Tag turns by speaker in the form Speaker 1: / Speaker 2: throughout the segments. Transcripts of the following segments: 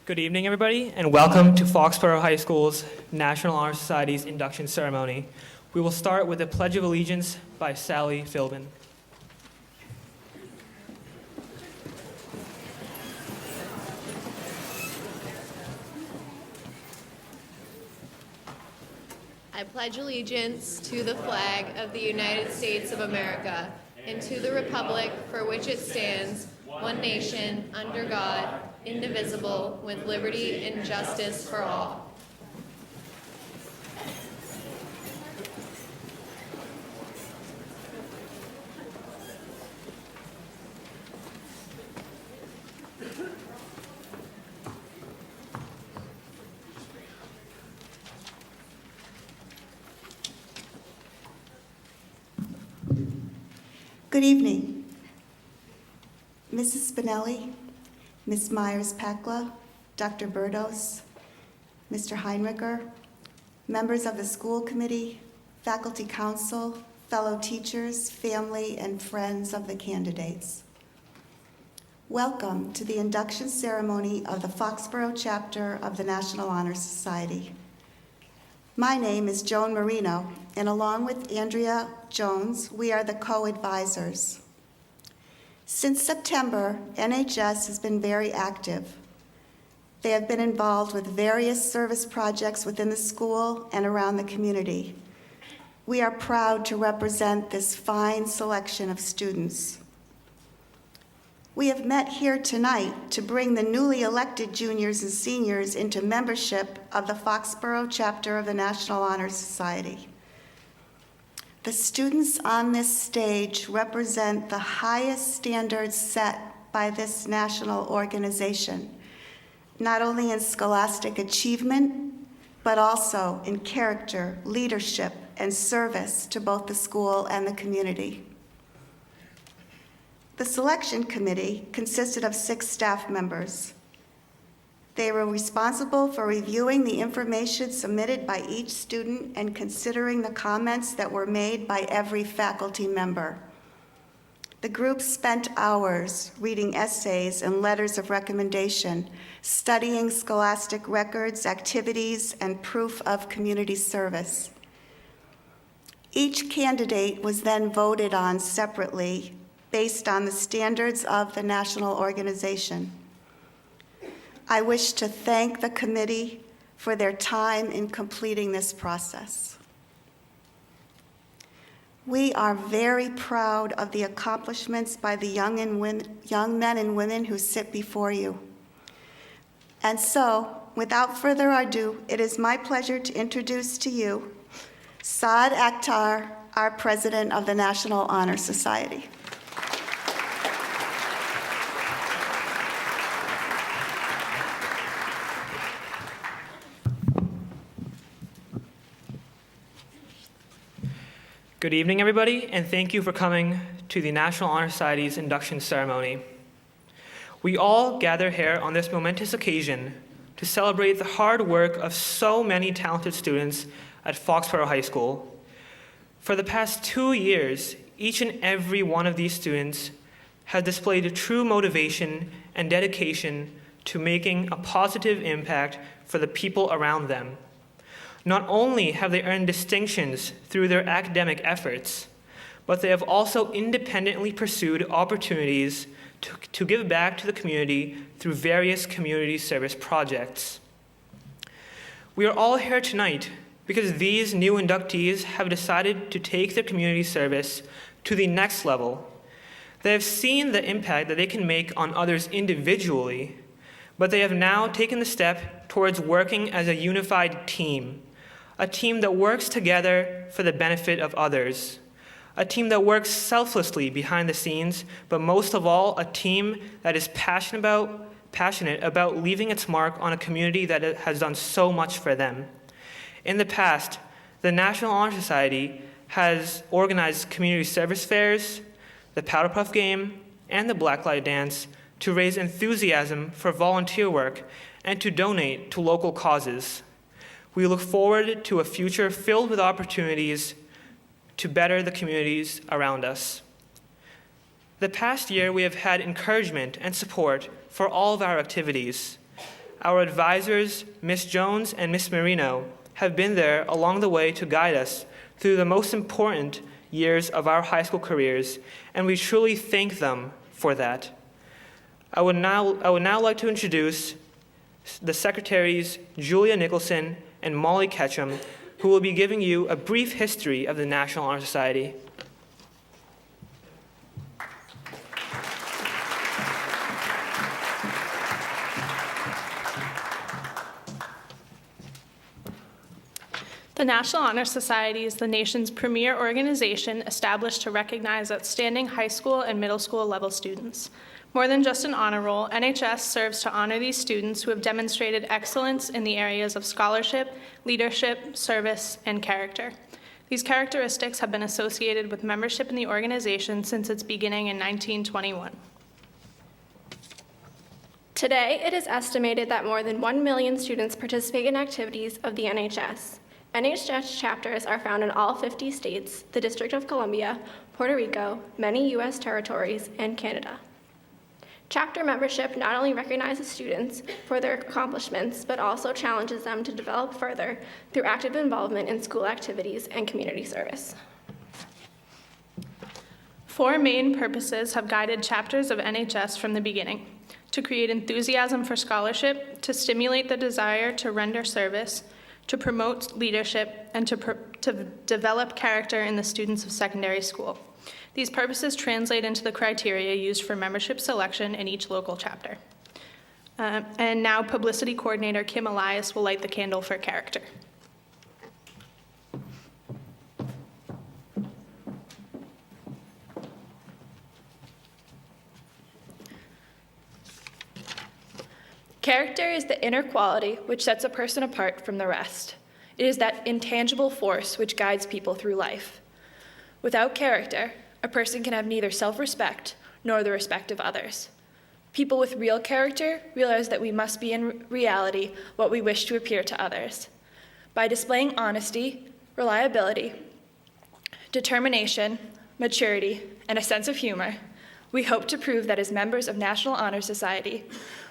Speaker 1: Good evening, everybody, and welcome to Foxborough High School's National Honor Society's induction ceremony. We will start with the Pledge of Allegiance by Sally Philbin.
Speaker 2: I pledge allegiance to the flag of the United States of America and to the republic for which it stands, one nation, under God, indivisible, with liberty and justice for all.
Speaker 3: Good evening, Mrs. Spinelli, Ms. Myers-Pekla, Dr. Burdos, Mr. Heinricher, members of the school committee, faculty council, fellow teachers, family, and friends of the candidates. Welcome to the induction ceremony of the Foxborough chapter of the National Honor Society. My name is Joan Marino, and along with Andrea Jones, we are the co-advisors. Since September, NHS has been very active. They have been involved with various service projects within the school and around the community. We are proud to represent this fine selection of students. We have met here tonight to bring the newly elected juniors and seniors into membership of the Foxborough chapter of the National Honor Society. The students on this stage represent the highest standards set by this national organization, not only in scholastic achievement, but also in character, leadership, and service to both the school and the community. The selection committee consisted of 6 staff members. They were responsible for reviewing the information submitted by each student and considering the comments that were made by every faculty member. The group spent hours reading essays and letters of recommendation, studying scholastic records, activities, and proof of community service. Each candidate was then voted on separately based on the standards of the national organization. I wish to thank the committee for their time in completing this process. We are very proud of the accomplishments by the young men and women who sit before you. And so, without further ado, it is my pleasure to introduce to you Saad Akhtar, our president of the National Honor Society.
Speaker 1: Good evening, everybody, and thank you for coming to the National Honor Society's induction ceremony. We all gather here on this momentous occasion to celebrate the hard work of so many talented students at Foxborough High School. For the past 2 years, each and every one of these students has displayed a true motivation and dedication to making a positive impact for the people around them. Not only have they earned distinctions through their academic efforts, but they have also independently pursued opportunities to give back to the community through various community service projects. We are all here tonight because these new inductees have decided to take their community service to the next level. They have seen the impact that they can make on others individually, but they have now taken the step towards working as a unified team. A team that works together for the benefit of others. A team that works selflessly behind the scenes, but most of all, a team that is passionate about leaving its mark on a community that has done so much for them. In the past, the National Honor Society has organized community service fairs, the Powder Puff Game, and the Blacklight Dance to raise enthusiasm for volunteer work and to donate to local causes. We look forward to a future filled with opportunities to better the communities around us. The past year, we have had encouragement and support for all of our activities. Our advisors, Ms. Jones and Ms. Marino, have been there along the way to guide us through the most important years of our high school careers, and we truly thank them for that. I would now like to introduce the secretaries Julia Nicholson and Molly Ketchum, who will be giving you a brief history of the National Honor Society.
Speaker 4: The National Honor Society is the nation's premier organization established to recognize outstanding high school and middle school level students. More than just an honor roll, NHS serves to honor these students who have demonstrated excellence in the areas of scholarship, leadership, service, and character. These characteristics have been associated with membership in the organization since its beginning in 1921.
Speaker 5: Today, it is estimated that more than 1 million students participate in activities of the NHS. NHS chapters are found in all 50 states, the District of Columbia, Puerto Rico, many U.S. territories, and Canada. Chapter membership not only recognizes students for their accomplishments, but also challenges them to develop further through active involvement in school activities and community service.
Speaker 4: 4 main purposes have guided chapters of NHS from the beginning: to create enthusiasm for scholarship, to stimulate the desire to render service, to promote leadership, and to develop character in the students of secondary school. These purposes translate into the criteria used for membership selection in each local chapter. And now Publicity Coordinator Kim Elias will light the candle for character.
Speaker 6: Character is the inner quality which sets a person apart from the rest. It is that intangible force which guides people through life. Without character, a person can have neither self-respect nor the respect of others. People with real character realize that we must be in reality what we wish to appear to others. By displaying honesty, reliability, determination, maturity, and a sense of humor, we hope to prove that as members of National Honor Society,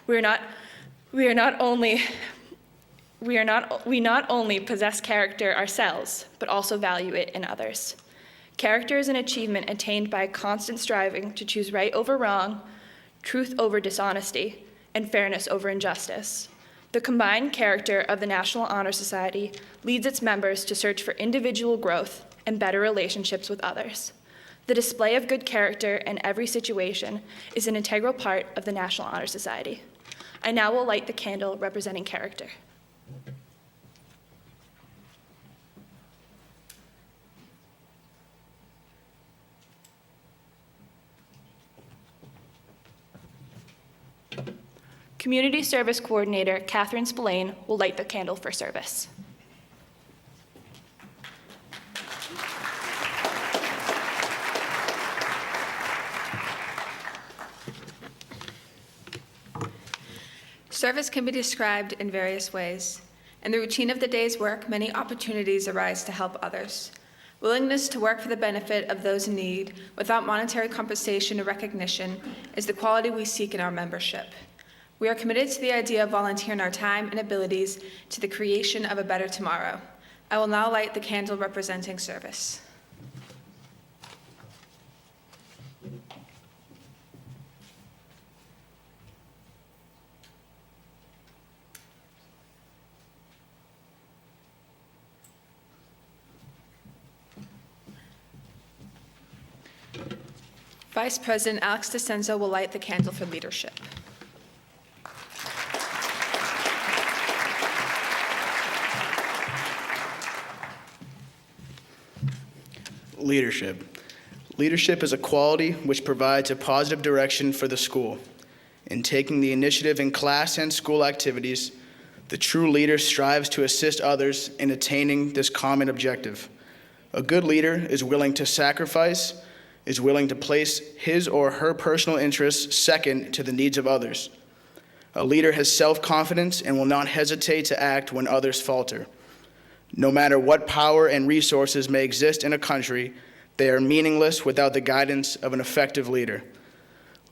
Speaker 6: we not only possess character ourselves, but also value it in others. Character is an achievement attained by constant striving to choose right over wrong, truth over dishonesty, and fairness over injustice. The combined character of the National Honor Society leads its members to search for individual growth and better relationships with others. The display of good character in every situation is an integral part of the National Honor Society. I now will light the candle representing character. Community Service Coordinator Catherine Spillane will light the candle for service.
Speaker 7: Service can be described in various ways. In the routine of the day's work, many opportunities arise to help others. Willingness to work for the benefit of those in need without monetary compensation or recognition is the quality we seek in our membership. We are committed to the idea of volunteering our time and abilities to the creation of a better tomorrow. I will now light the candle representing service. Vice President Alex DeCenzo will light the candle for leadership.
Speaker 8: Leadership. Leadership is a quality which provides a positive direction for the school. In taking the initiative in class and school activities, the true leader strives to assist others in attaining this common objective. A good leader is willing to sacrifice, is willing to place his or her personal interests second to the needs of others. A leader has self-confidence and will not hesitate to act when others falter. No matter what power and resources may exist in a country, they are meaningless without the guidance of an effective leader.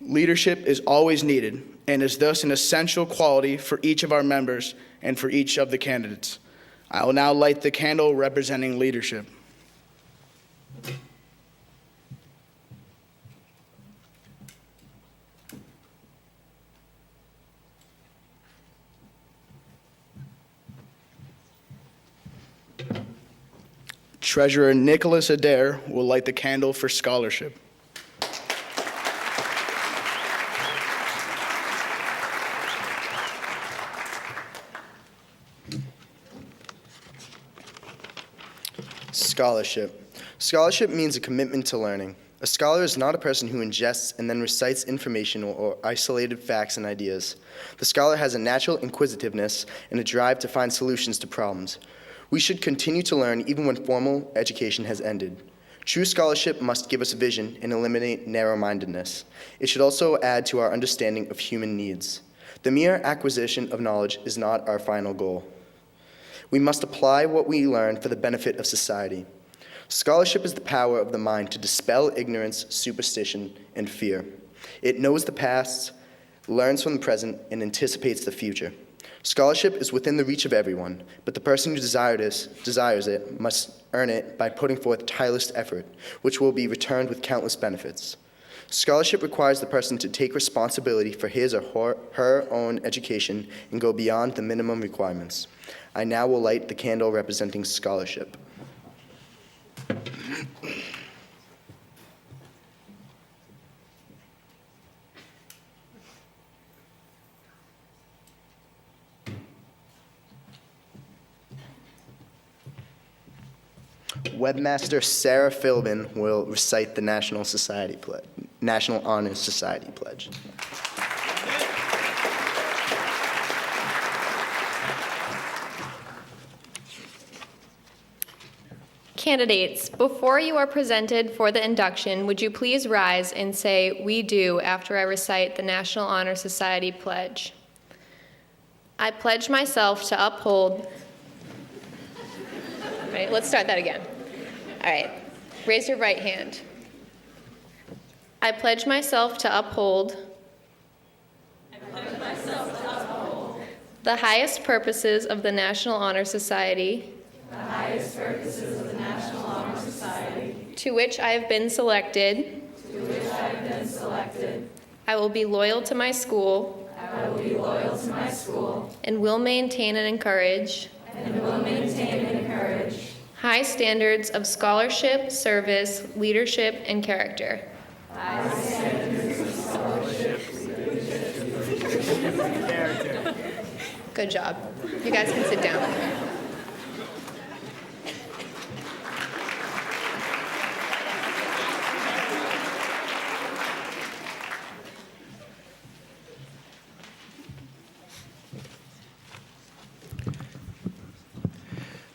Speaker 8: Leadership is always needed and is thus an essential quality for each of our members and for each of the candidates. I will now light the candle representing leadership. Treasurer Nicholas Adair will light the candle for scholarship.
Speaker 9: Scholarship. Scholarship means a commitment to learning. A scholar is not a person who ingests and then recites information or isolated facts and ideas. The scholar has a natural inquisitiveness and a drive to find solutions to problems. We should continue to learn even when formal education has ended. True scholarship must give us vision and eliminate narrow-mindedness. It should also add to our understanding of human needs. The mere acquisition of knowledge is not our final goal. We must apply what we learn for the benefit of society. Scholarship is the power of the mind to dispel ignorance, superstition, and fear. It knows the past, learns from the present, and anticipates the future. Scholarship is within the reach of everyone, but the person who desires it must earn it by putting forth tireless effort, which will be returned with countless benefits. Scholarship requires the person to take responsibility for his or her own education and go beyond the minimum requirements. I now will light the candle representing scholarship. Webmaster Sarah Philbin will recite the National Honor Society Pledge.
Speaker 2: Candidates, before you are presented for the induction, would you please rise and say, "We do," after I recite the National Honor Society Pledge. I pledge myself to uphold... Right, let's start that again. All right, raise your right hand. I pledge myself to uphold... the highest purposes of the National Honor Society... to which I have been selected. I will be loyal to my school. And will maintain and encourage. High standards of scholarship, service, leadership, and character. Good job. You guys can sit down.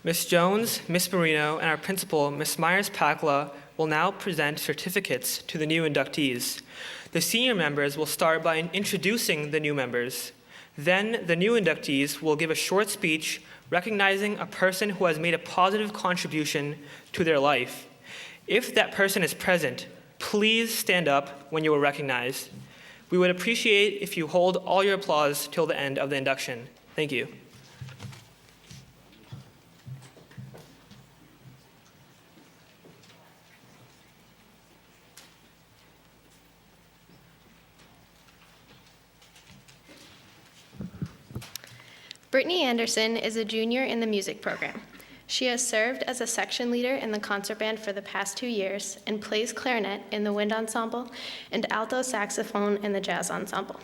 Speaker 1: Ms. Jones, Ms. Marino, and our principal, Ms. Myers-Pakla, will now present certificates to the new inductees. The senior members will start by introducing the new members. Then the new inductees will give a short speech recognizing a person who has made a positive contribution to their life. If that person is present, please stand up when you are recognized. We would appreciate if you hold all your applause till the end of the induction. Thank you.
Speaker 5: Brittany Anderson is a junior in the music program. She has served as a section leader in the concert band for the past 2 years and plays clarinet in the wind ensemble and alto saxophone in the jazz ensemble.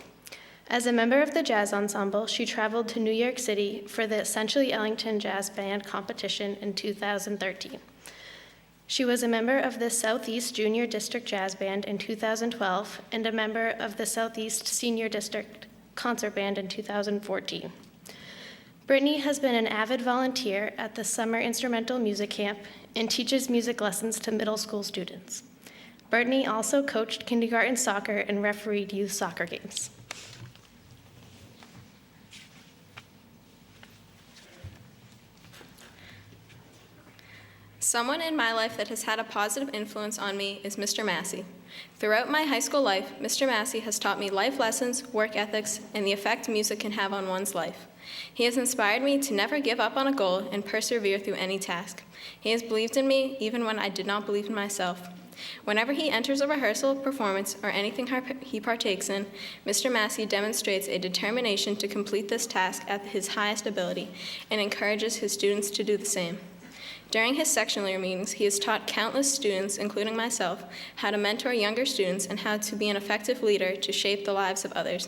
Speaker 5: As a member of the jazz ensemble, she traveled to New York City for the Essentially Ellington Jazz Band competition in 2013. She was a member of the Southeast Junior District Jazz Band in 2012 and a member of the Southeast Senior District Concert Band in 2014. Brittany has been an avid volunteer at the Summer Instrumental Music Camp and teaches music lessons to middle school students. Brittany also coached kindergarten soccer and refereed youth soccer games.
Speaker 10: Someone in my life that has had a positive influence on me is Mr. Massey.
Speaker 5: Throughout my high school life, Mr. Massey has taught me life lessons, work ethics, and the effect music can have on one's life. He has inspired me to never give up on a goal and persevere through any task. He has believed in me even when I did not believe in myself. Whenever he enters a rehearsal, performance, or anything he partakes in, Mr. Massey demonstrates a determination to complete this task at his highest ability and encourages his students to do the same. During his section leader meetings, he has taught countless students, including myself, how to mentor younger students and how to be an effective leader to shape the lives of others.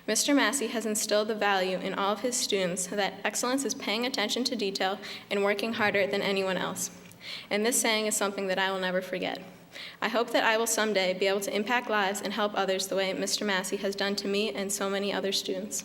Speaker 5: Mr. Massey has instilled the value in all of his students that excellence is paying attention to detail and working harder than anyone else. And this saying is something that I will never forget. I hope that I will someday be able to impact lives and help others the way Mr. Massey has done to me and so many other students.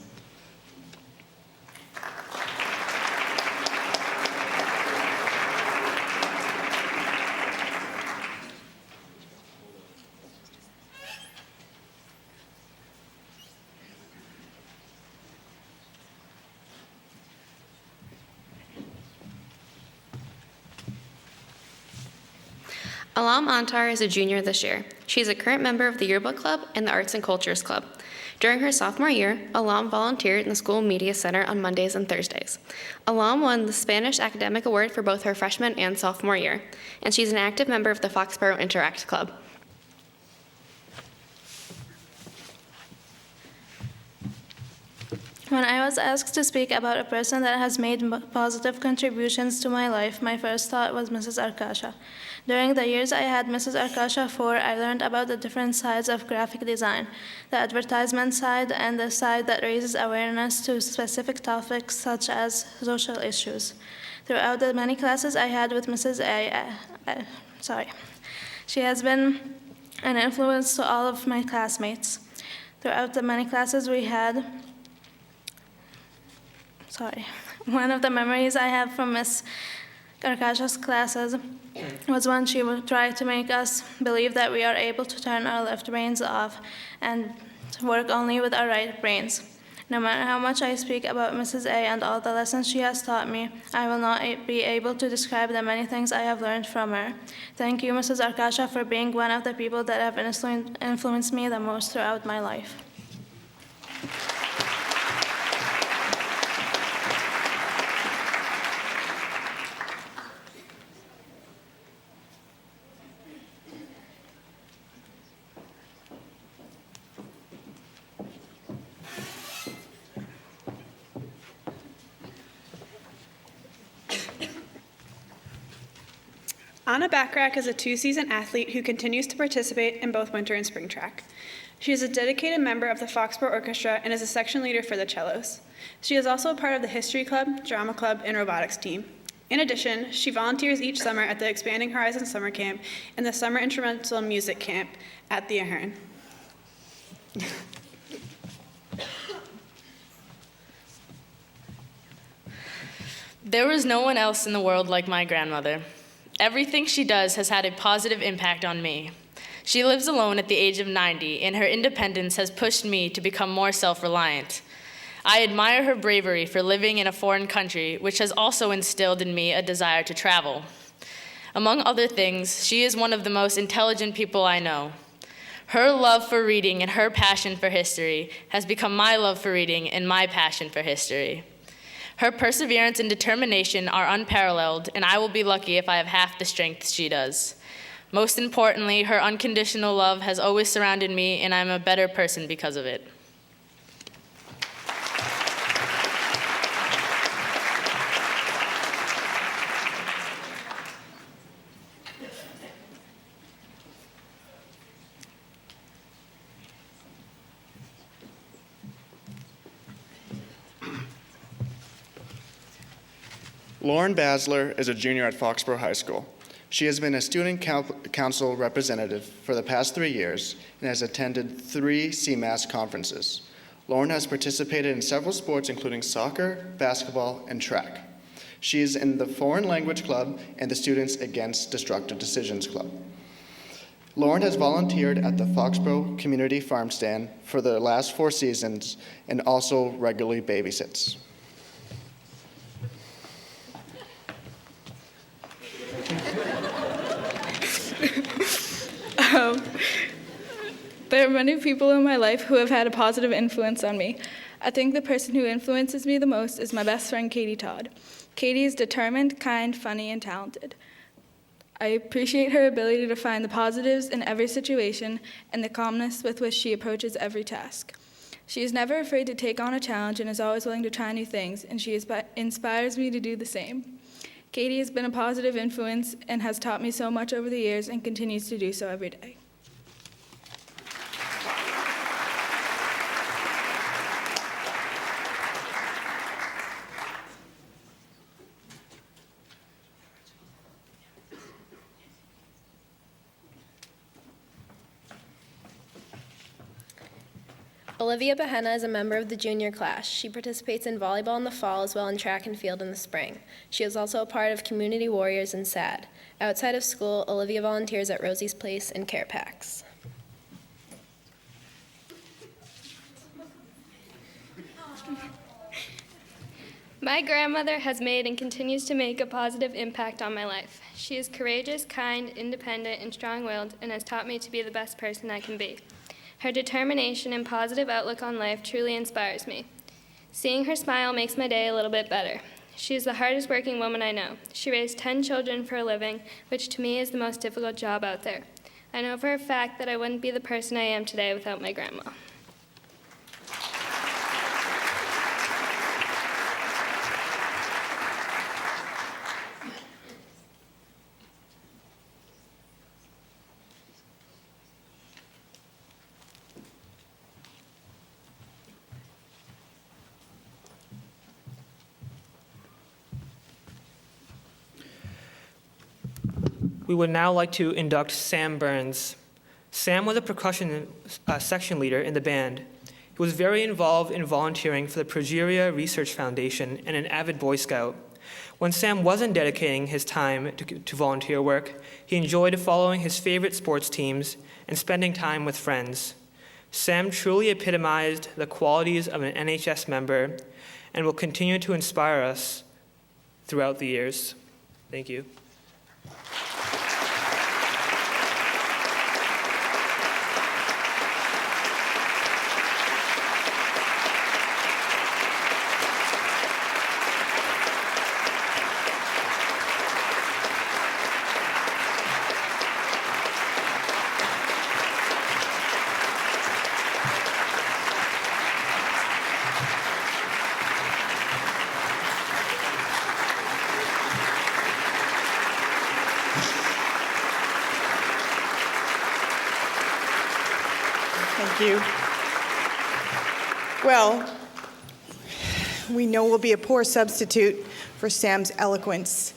Speaker 10: Alam Antar is a junior this year. She is a current member of the Yearbook Club and the Arts and Cultures Club. During her sophomore year, Alam volunteered in the school media center on Mondays and Thursdays. Alam won the Spanish Academic Award for both her freshman and sophomore year, and she's an active member of the Foxborough Interact Club.
Speaker 11: When I was asked to speak about a person that has made positive contributions to my life, my first thought was Mrs. Arkasha. During the years I had Mrs. Arkasha for, I learned about the different sides of graphic design, the advertisement side and the side that raises awareness to specific topics such as social issues. Throughout the many classes I had with Mrs. She has been an influence to all of my classmates. Throughout the many classes we had, one of the memories I have from Miss Arkasha's classes was when she would try to make us believe that we are able to turn our left brains off and work only with our right brains. No matter how much I speak about Mrs. A and all the lessons she has taught me, I will not be able to describe the many things I have learned from her. Thank you, Mrs. Arkasha, for being one of the people that have influenced me the most throughout my life.
Speaker 12: Anna Backrack is a two-season athlete who continues to participate in both winter and spring track. She is a dedicated member of the Foxborough Orchestra and is a section leader for the cellos. She is also a part of the History Club, Drama Club, and Robotics team. In addition, she volunteers each summer at the Expanding Horizons Summer Camp and the Summer Instrumental Music Camp at the Ahern.
Speaker 13: There was no one else in the world like my grandmother. Everything she does has had a positive impact on me. She lives alone at the age of 90, and her independence has pushed me to become more self-reliant. I admire her bravery for living in a foreign country, which has also instilled in me a desire to travel. Among other things, she is one of the most intelligent people I know. Her love for reading and her passion for history has become my love for reading and my passion for history. Her perseverance and determination are unparalleled, and I will be lucky if I have half the strength she does. Most importantly, her unconditional love has always surrounded me, and I'm a better person because of it.
Speaker 8: Lauren Basler is a junior at Foxborough High School. She has been a student council representative for the past 3 years and has attended 3 CMAS conferences. Lauren has participated in several sports, including soccer, basketball, and track. She is in the Foreign Language Club and the Students Against Destructive Decisions Club. Lauren has volunteered at the Foxborough Community Farm Stand for the last 4 seasons and also regularly babysits.
Speaker 14: There are many people in my life who have had a positive influence on me. I think the person who influences me the most is my best friend, Katie Todd. Katie is determined, kind, funny, and talented. I appreciate her ability to find the positives in every situation and the calmness with which she approaches every task. She is never afraid to take on a challenge and is always willing to try new things, and she inspires me to do the same. Katie has been a positive influence and has taught me so much over the years and continues to do so every day.
Speaker 2: Olivia Behenna is a member of the junior class. She participates in volleyball in the fall as well as in track and field in the spring. She is also a part of Community Warriors and SAD. Outside of school, Olivia volunteers at Rosie's Place and Care Packs.
Speaker 15: My grandmother has made and continues to make a positive impact on my life. She is courageous, kind, independent, and strong-willed, and has taught me to be the best person I can be. Her determination and positive outlook on life truly inspires me. Seeing her smile makes my day a little bit better. She is the hardest working woman I know. She raised 10 children for a living, which to me is the most difficult job out there. I know for a fact that I wouldn't be the person I am today without my grandma.
Speaker 1: We would now like to induct Sam Burns. Sam was a percussion section leader in the band. He was very involved in volunteering for the Progeria Research Foundation and an avid Boy Scout. When Sam wasn't dedicating his time to volunteer work, he enjoyed following his favorite sports teams and spending time with friends. Sam truly epitomized the qualities of an NHS member and will continue to inspire us throughout the years. Thank you.
Speaker 16: Thank you. Well, we know we'll be a poor substitute for Sam's eloquence,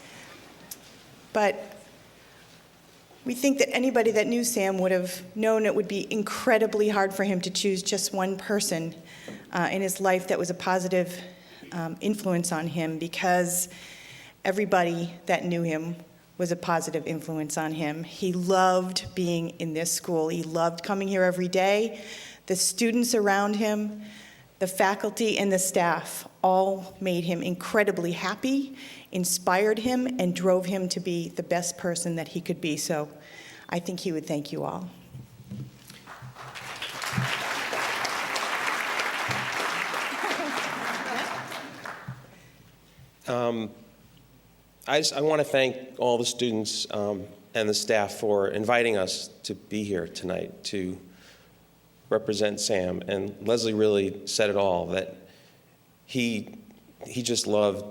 Speaker 16: but we think that anybody that knew Sam would have known it would be incredibly hard for him to choose just one person in his life that was a positive influence on him, because everybody that knew him was a positive influence on him. He loved being in this school. He loved coming here every day. The students around him, the faculty and the staff all made him incredibly happy, inspired him, and drove him to be the best person that he could be. So I think he would thank you all.
Speaker 17: I want to thank all the students and the staff for inviting us to be here tonight to represent Sam. And Leslie really said it all, that he just loved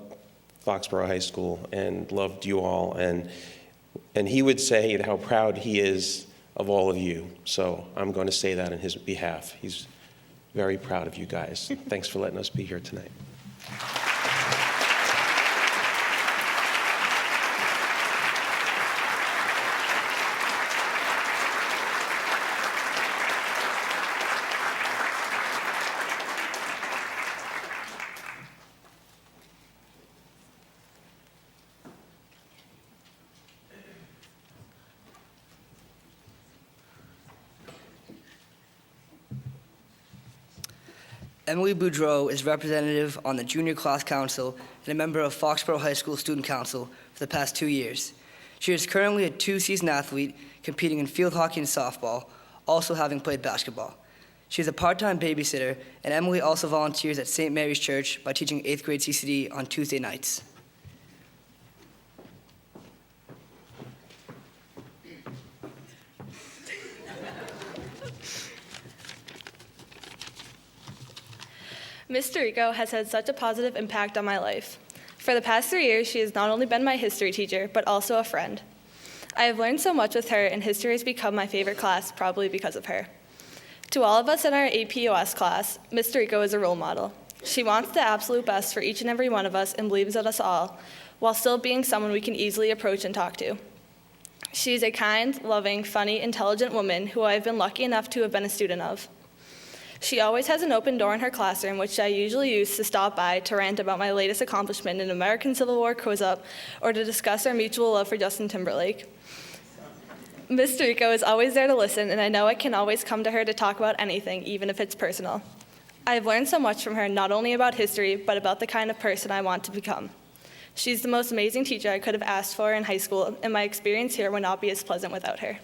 Speaker 17: Foxborough High School and loved you all. And he would say how proud he is of all of you. So I'm going to say that on his behalf. He's very proud of you guys. Thanks for letting us be here tonight.
Speaker 18: Emily Boudreau is representative on the Junior Class Council and a member of Foxborough High School Student Council for the past 2 years. She is currently a two-season athlete competing in field hockey and softball, also having played basketball. She's a part-time babysitter, and Emily also volunteers at St. Mary's Church by teaching 8th grade CCD on Tuesday nights.
Speaker 6: Ms. Dorico has had such a positive impact on my life. For the past 3 years, she has not only been my history teacher, but also a friend. I have learned so much with her, and history has become my favorite class, probably because of her. To all of us in our APOS class, Ms. Dorico is a role model. She wants the absolute best for each and every one of us and believes in us all, while still being someone we can easily approach and talk to. She is a kind, loving, funny, intelligent woman who I have been lucky enough to have been a student of. She always has an open door in her classroom, which I usually use to stop by to rant about my latest accomplishment in American Civil War quiz-up or to discuss our mutual love for Justin Timberlake. Ms. Dorico is always there to listen, and I know I can always come to her to talk about anything, even if it's personal. I have learned so much from her, not only about history, but about the kind of person I want to become. She's the most amazing teacher I could have asked for in high school, and my experience here would not be as pleasant without her.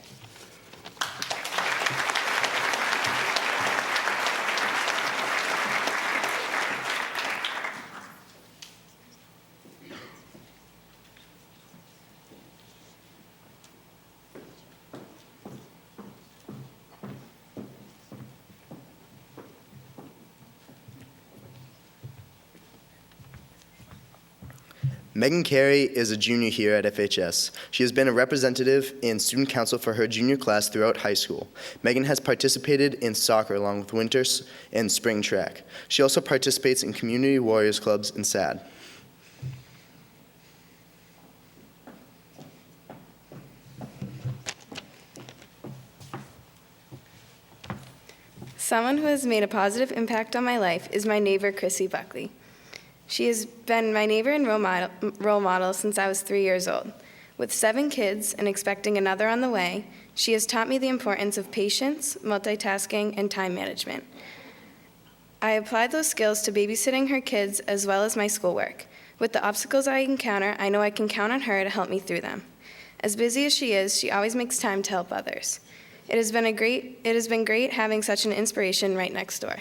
Speaker 9: Megan Carey is a junior here at FHS. She has been a representative in student council for her junior class throughout high school. Megan has participated in soccer along with winters and spring track. She also participates in community warriors clubs and SAD.
Speaker 19: Someone who has made a positive impact on my life is my neighbor, Chrissy Buckley. She has been my neighbor and role model since I was 3 years old. With 7 kids and expecting another on the way, she has taught me the importance of patience, multitasking, and time management. I applied those skills to babysitting her kids as well as my schoolwork. With the obstacles I encounter, I know I can count on her to help me through them. As busy as she is, she always makes time to help others. It has been great having such an inspiration right next door.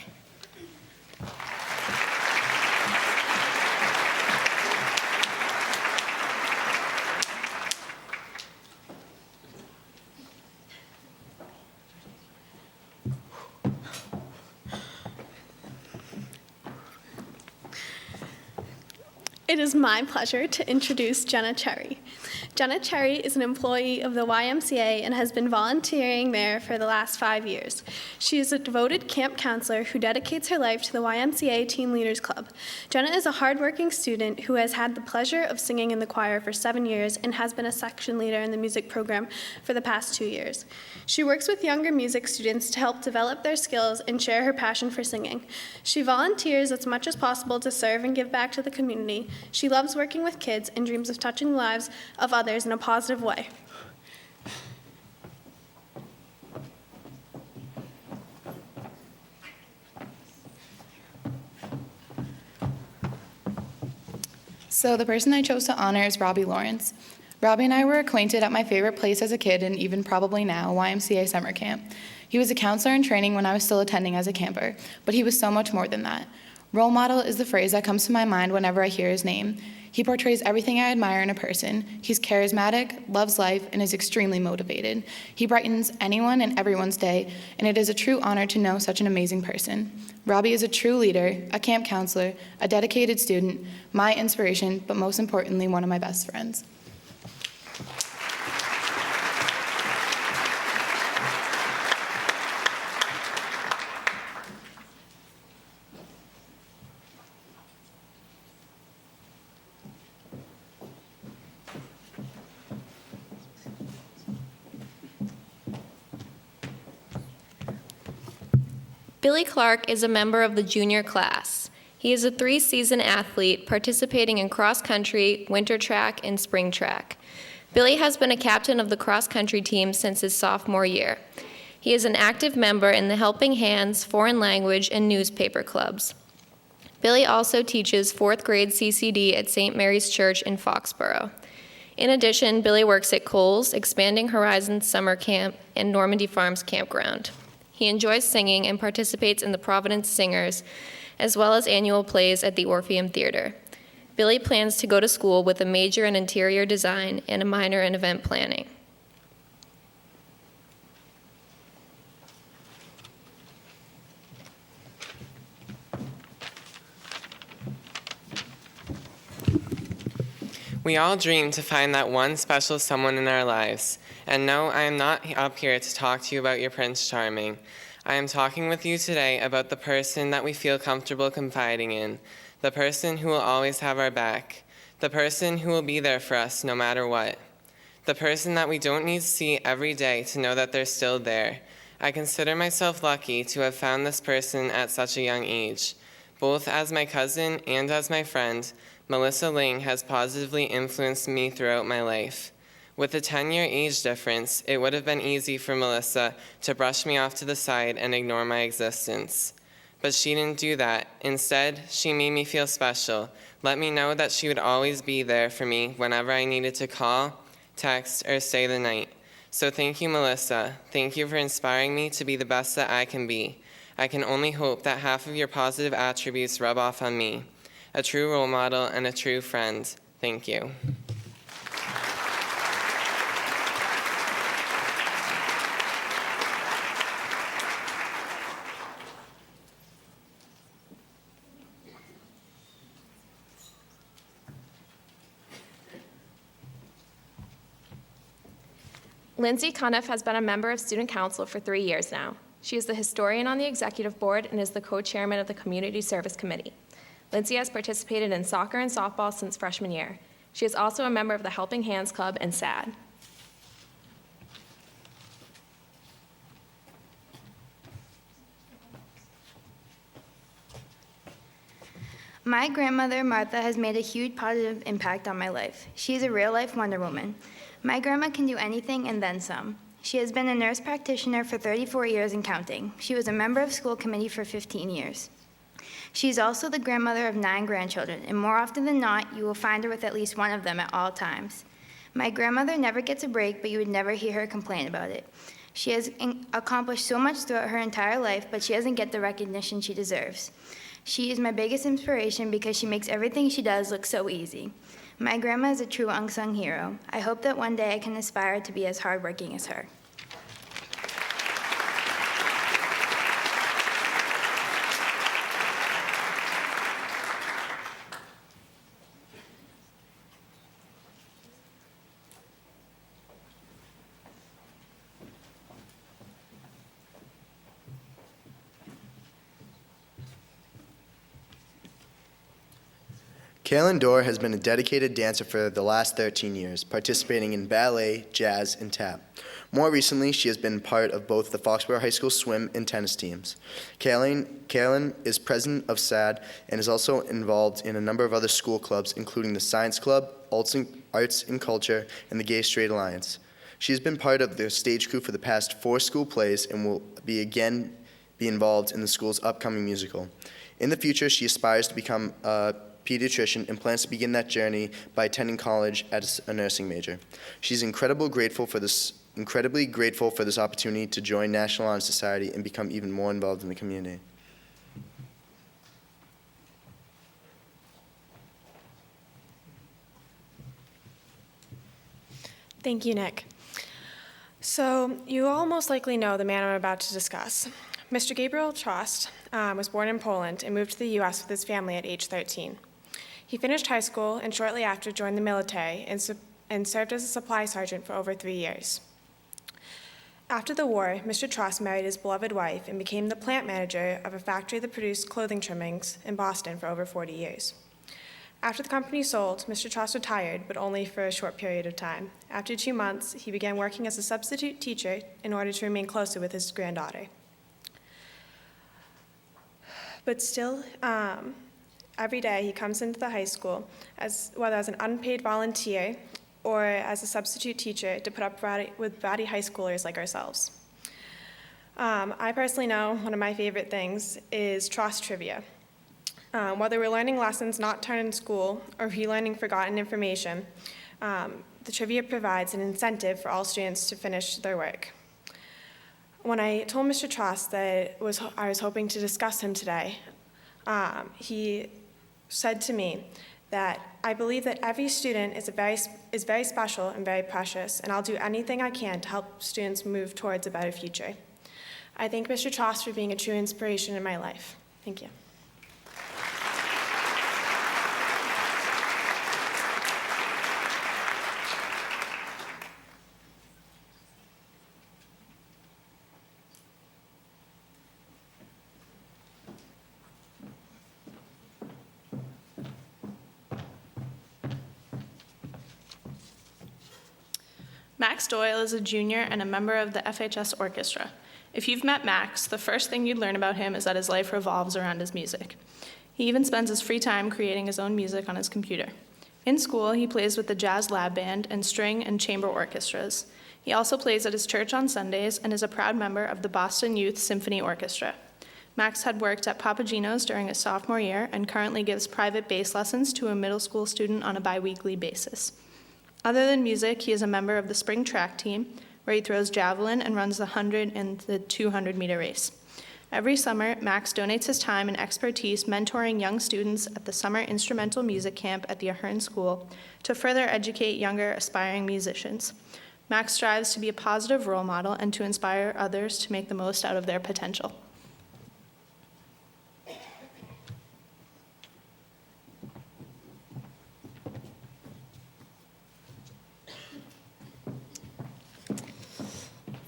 Speaker 20: It is my pleasure to introduce Jenna Cherry. Jenna Cherry is an employee of the YMCA and has been volunteering there for the last 5 years. She is a devoted camp counselor who dedicates her life to the YMCA Teen Leaders Club. Jenna is a hardworking student who has had the pleasure of singing in the choir for 7 years and has been a section leader in the music program for the past 2 years. She works with younger music students to help develop their skills and share her passion for singing. She volunteers as much as possible to serve and give back to the community. She loves working with kids and dreams of touching the lives of others in a positive way.
Speaker 21: So the person I chose to honor is Robbie Lawrence. Robbie and I were acquainted at my favorite place as a kid and even probably now, YMCA summer camp. He was a counselor in training when I was still attending as a camper, but he was so much more than that. Role model is the phrase that comes to my mind whenever I hear his name. He portrays everything I admire in a person. He's charismatic, loves life, and is extremely motivated. He brightens anyone and everyone's day, and it is a true honor to know such an amazing person. Robbie is a true leader, a camp counselor, a dedicated student, my inspiration, but most importantly, one of my best friends.
Speaker 2: Billy Clark is a member of the junior class. He is a 3-season athlete participating in cross-country, winter track, and spring track. Billy has been a captain of the cross-country team since his sophomore year. He is an active member in the Helping Hands, foreign language, and newspaper clubs. Billy also teaches 4th grade CCD at St. Mary's Church in Foxborough. In addition, Billy works at Coles, Expanding Horizons Summer Camp, and Normandy Farms Campground. He enjoys singing and participates in the Providence Singers, as well as annual plays at the Orpheum Theater. Billy plans to go to school with a major in interior design and a minor in event planning.
Speaker 3: We all dream to find that one special someone in our lives. And no, I am not up here to talk to you about your Prince Charming. I am talking with you today about the person that we feel comfortable confiding in, the person who will always have our back, the person who will be there for us no matter what, the person that we don't need to see every day to know that they're still there. I consider myself lucky to have found this person at such a young age. Both as my cousin and as my friend, Melissa Ling has positively influenced me throughout my life. With a 10-year age difference, it would have been easy for Melissa to brush me off to the side and ignore my existence. But she didn't do that. Instead, she made me feel special, let me know that she would always be there for me whenever I needed to call, text, or stay the night. So thank you, Melissa. Thank you for inspiring me to be the best that I can be. I can only hope that half of your positive attributes rub off on me. A true role model and a true friend. Thank you.
Speaker 2: Lindsay Cuniff has been a member of Student Council for 3 years now. She is the historian on the executive board and is the co-chairman of the Community Service Committee. Lindsay has participated in soccer and softball since freshman year. She is also a member of the Helping Hands Club and SAD.
Speaker 22: My grandmother, Martha, has made a huge positive impact on my life. She is a real-life Wonder Woman. My grandma can do anything and then some. She has been a nurse practitioner for 34 years and counting. She was a member of school committee for 15 years. She is also the grandmother of 9 grandchildren, and more often than not, you will find her with at least one of them at all times. My grandmother never gets a break, but you would never hear her complain about it. She has accomplished so much throughout her entire life, but she doesn't get the recognition she deserves. She is my biggest inspiration because she makes everything she does look so easy. My grandma is a true unsung hero. I hope that one day I can aspire to be as hardworking as her.
Speaker 9: Kaylin Dorr has been a dedicated dancer for the last 13 years, participating in ballet, jazz, and tap. More recently, she has been part of both the Foxborough High School swim and tennis teams. Kaylin is president of SAD and is also involved in a number of other school clubs, including the Science Club, Arts and Culture, and the Gay Straight Alliance. She has been part of the stage crew for the past 4 school plays and will be involved in the school's upcoming musical. In the future, she aspires to become a pediatrician and plans to begin that journey by attending college as a nursing major. She's incredibly grateful for this opportunity to join National Honor Society and become even more involved in the community.
Speaker 23: Thank you, Nick. So you all most likely know the man I'm about to discuss. Mr. Gabriel Trost was born in Poland and moved to the U.S. with his family at age 13. He finished high school and shortly after joined the military and served as a supply sergeant for over 3 years. After the war, Mr. Trost married his beloved wife and became the plant manager of a factory that produced clothing trimmings in Boston for over 40 years. After the company sold, Mr. Trost retired, but only for a short period of time. After 2 months, he began working as a substitute teacher in order to remain closer with his granddaughter. But still, every day he comes into the high school, whether as an unpaid volunteer or as a substitute teacher, to put up with bratty high schoolers like ourselves. I personally know one of my favorite things is Trost trivia. Whether we're learning lessons not taught in school or relearning forgotten information, The trivia provides an incentive for all students to finish their work. When I told Mr. Trost that I was hoping to discuss him today, he said to me that I believe that every student is very special and very precious, and I'll do anything I can to help students move towards a better future. I thank Mr. Trost for being a true inspiration in my life. Thank you.
Speaker 4: Max Doyle is a junior and a member of the FHS Orchestra. If you've met Max, the first thing you'd learn about him is that his life revolves around his music. He even spends his free time creating his own music on his computer. In school, he plays with the Jazz Lab Band and string and chamber orchestras. He also plays at his church on Sundays and is a proud member of the Boston Youth Symphony Orchestra. Max had worked at Papagino's during his sophomore year and currently gives private bass lessons to a middle school student on a bi-weekly basis. Other than music, he is a member of the spring track team, where he throws javelin and runs the 100 and the 200-meter race. Every summer, Max donates his time and expertise mentoring young students at the summer instrumental music camp at the Ahern School to further educate younger, aspiring musicians. Max strives to be a positive role model and to inspire others to make the most out of their potential.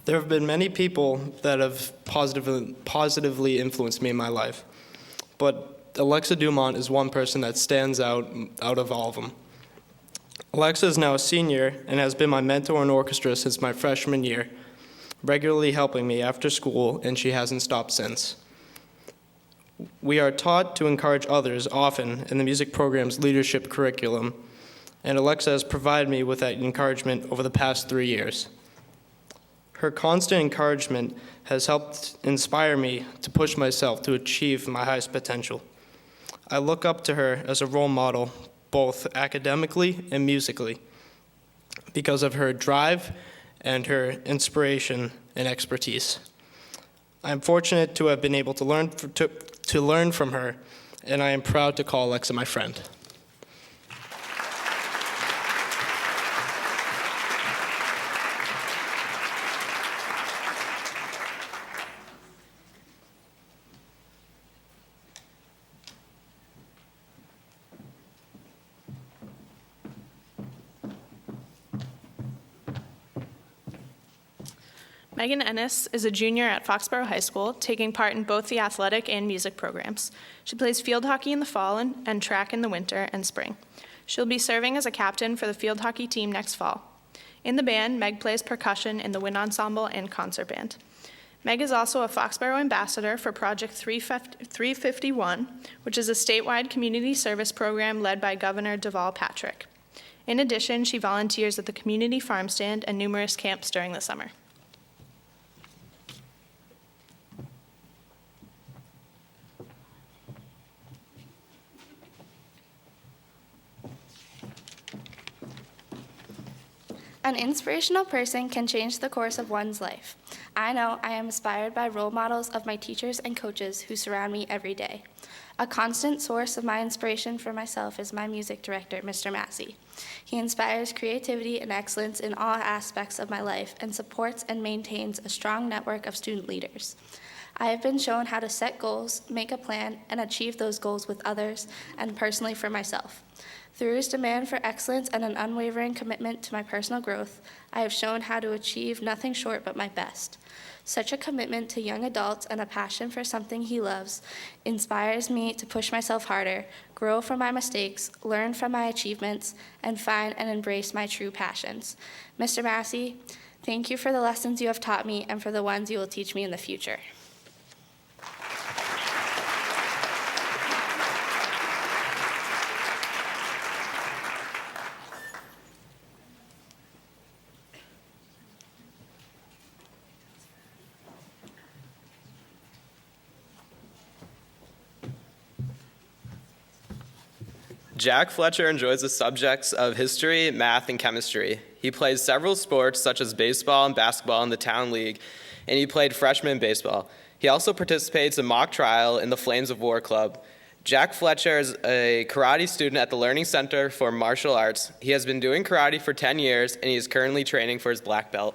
Speaker 5: There have been many people that have positively influenced me in my life, but Alexa Dumont is one person that stands out of all of them. Alexa is now a senior and has been my mentor in orchestra since my freshman year, regularly helping me after school, and she hasn't stopped since. We are taught to encourage others often in the music program's leadership curriculum, and Alexa has provided me with that encouragement over the past 3 years. Her constant encouragement has helped inspire me to push myself to achieve my highest potential. I look up to her as a role model, both academically and musically, because of her drive and her inspiration and expertise. I am fortunate to have been able to learn from her, and I am proud to call Alexa my friend.
Speaker 4: Megan Ennis is a junior at Foxborough High School, taking part in both the athletic and music programs. She plays field hockey in the fall and track in the winter and spring. She'll be serving as a captain for the field hockey team next fall. In the band, Meg plays percussion in the wind ensemble and concert band. Meg is also a Foxborough ambassador for Project 351, which is a statewide community service program led by Governor Deval Patrick. In addition, she volunteers at the community farm stand and numerous camps during the summer.
Speaker 7: An inspirational person can change the course of one's life. I know I am inspired by role models of my teachers and coaches who surround me every day. A constant source of my inspiration for myself is my music director, Mr. Massey. He inspires creativity and excellence in all aspects of my life and supports and maintains a strong network of student leaders. I have been shown how to set goals, make a plan, and achieve those goals with others and personally for myself. Through his demand for excellence and an unwavering commitment to my personal growth, I have shown how to achieve nothing short but my best. Such a commitment to young adults and a passion for something he loves inspires me to push myself harder, grow from my mistakes, learn from my achievements, and find and embrace my true passions. Mr. Massey, thank you for the lessons you have taught me and for the ones you will teach me in the future.
Speaker 10: Jack Fletcher enjoys the subjects of history, math, and chemistry. He plays several sports such as baseball and basketball in the town league, and he played freshman baseball. He also participates in mock trial in the Flames of War Club. Jack Fletcher is a karate student at the Learning Center for Martial Arts. He has been doing karate for 10 years, and he is currently training for his black belt.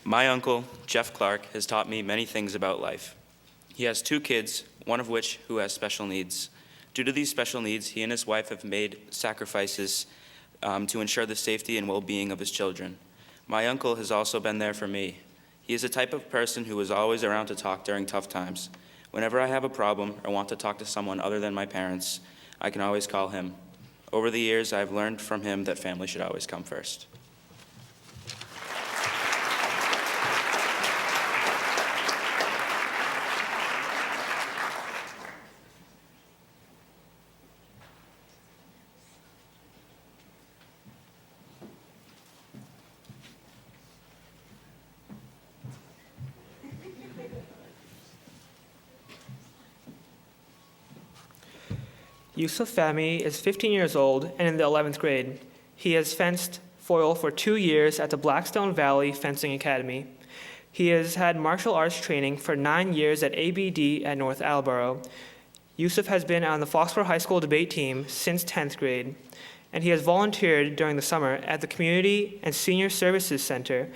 Speaker 11: My uncle, Jeff Clark, has taught me many things about life. He has 2 kids, one of which who has special needs. Due to these special needs, he and his wife have made sacrifices to ensure the safety and well-being of his children. My uncle has also been there for me. He is the type of person who is always around to talk during tough times. Whenever I have a problem or want to talk to someone other than my parents, I can always call him. Over the years, I've learned from him that family should always come first.
Speaker 1: Yusuf Fahmy is 15 years old and in the 11th grade. He has fenced foil for 2 years at the Blackstone Valley Fencing Academy. He has had martial arts training for 9 years at ABD at North Attleboro. Yusuf has been on the Foxborough High School debate team since 10th grade, and he has volunteered during the summer at the Community and Senior Services Center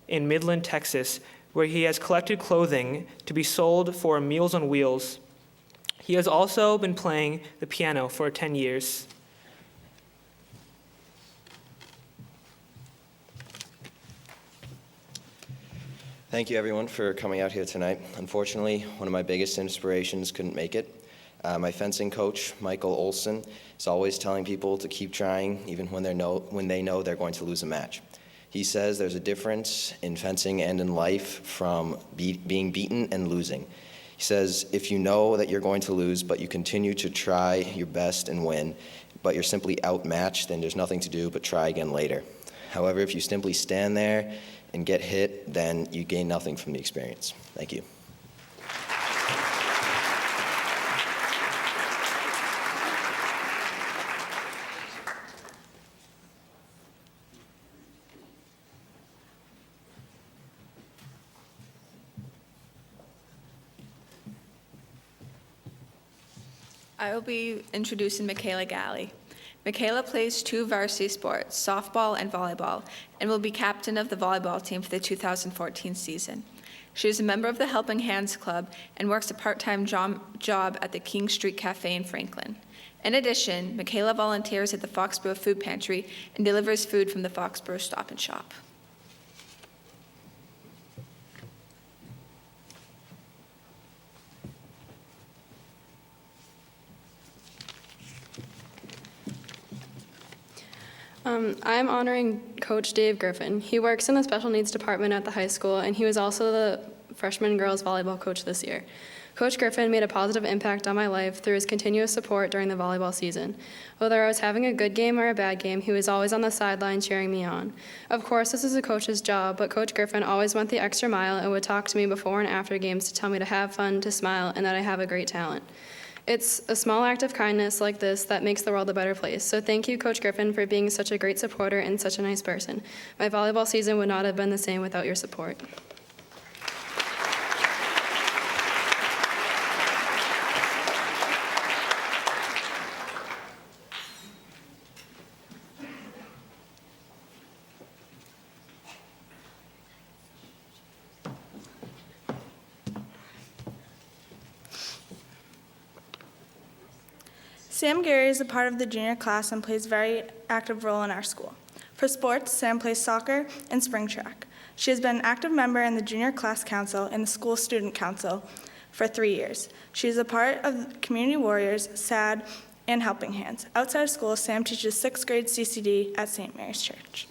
Speaker 1: in Midland, Texas, where he has collected clothing to be sold for Meals on Wheels. He has also been playing the piano for 10 years.
Speaker 12: Thank you, everyone, for coming out here tonight. Unfortunately, one of my biggest inspirations couldn't make it. My fencing coach, Michael Olson, is always telling people to keep trying, even when they know they're going to lose a match. He says there's a difference in fencing and in life from being beaten and losing. He says, if you know that you're going to lose, but you continue to try your best and win, but you're simply outmatched, then there's nothing to do but try again later. However, if you simply stand there and get hit, then you gain nothing from the experience. Thank you.
Speaker 24: I will be introducing Michaela Galley. Michaela plays 2 varsity sports, softball and volleyball, and will be captain of the volleyball team for the 2014 season. She is a member of the Helping Hands Club and works a part-time job at the King Street Cafe in Franklin. In addition, Michaela volunteers at the Foxborough Food Pantry and delivers food from the Foxborough Stop and Shop.
Speaker 25: I'm honoring Coach Dave Griffin. He works in the special needs department at the high school, and he was also the freshman girls volleyball coach this year. Coach Griffin made a positive impact on my life through his continuous support during the volleyball season. Whether I was having a good game or a bad game, he was always on the sideline cheering me on. Of course, this is a coach's job, but Coach Griffin always went the extra mile and would talk to me before and after games to tell me to have fun, to smile, and that I have a great talent. It's a small act of kindness like this that makes the world a better place. So thank you, Coach Griffin, for being such a great supporter and such a nice person. My volleyball season would not have been the same without your support.
Speaker 14: Sam Gary is a part of the junior class and plays a very active role in our school. For sports, Sam plays soccer and spring track. She has been an active member in the junior class council and the school student council for 3 years. She is a part of Community Warriors, SAD, and Helping Hands. Outside of school, Sam teaches 6th grade CCD at St. Mary's Church.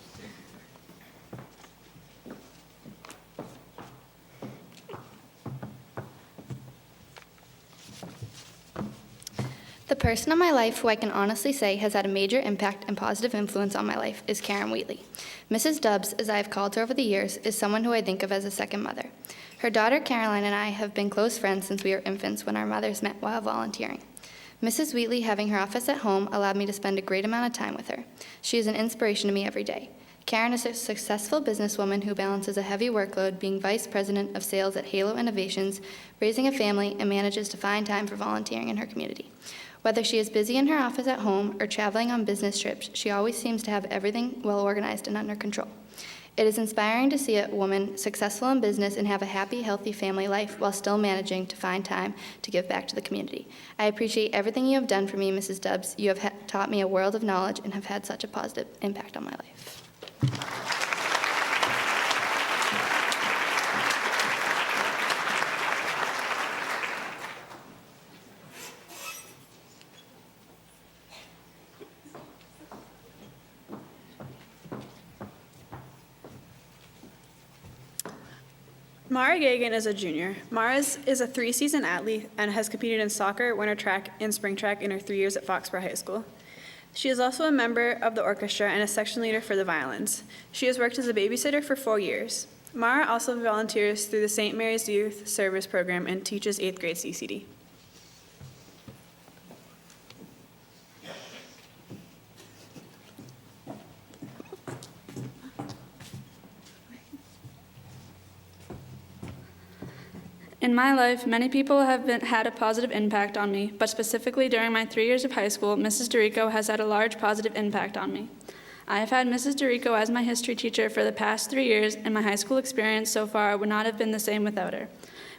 Speaker 26: The
Speaker 22: person in my life who I can honestly say has had a major impact and positive influence on my life is Karen Wheatley. Mrs. Dubs, as I have called her over the years, is someone who I think of as a second mother. Her daughter Caroline and I have been close friends since we were infants when our mothers met while volunteering. Mrs. Wheatley, having her office at home, allowed me to spend a great amount of time with her. She is an inspiration to me every day. Karen is a successful businesswoman who balances a heavy workload being vice president of sales at Halo Innovations, raising a family, and manages to find time for volunteering in her community. Whether she is busy in her office at home or traveling on business trips, she always seems to have everything well organized and under control. It is inspiring to see a woman successful in business and have a happy, healthy family life while still managing to find time to give back to the community. I appreciate everything you have done for me, Mrs. Dubs. You have taught me a world of knowledge and have had such a positive impact on my life.
Speaker 8: Mara Gagan is a junior. Mara is a 3-season athlete and has competed in soccer, winter track, and spring track in her 3 years at Foxborough High School. She is also a member of the orchestra and a section leader for the violins. She has worked as a babysitter for 4 years. Mara also volunteers through the St. Mary's Youth Service Program and teaches 8th grade CCD.
Speaker 25: In my life, many people have had a positive impact on me, but specifically during my 3 years of high school, Mrs. Dorico has had a large positive impact on me. I have had Mrs. Dorico as my history teacher for the past 3 years, and my high school experience so far would not have been the same without her.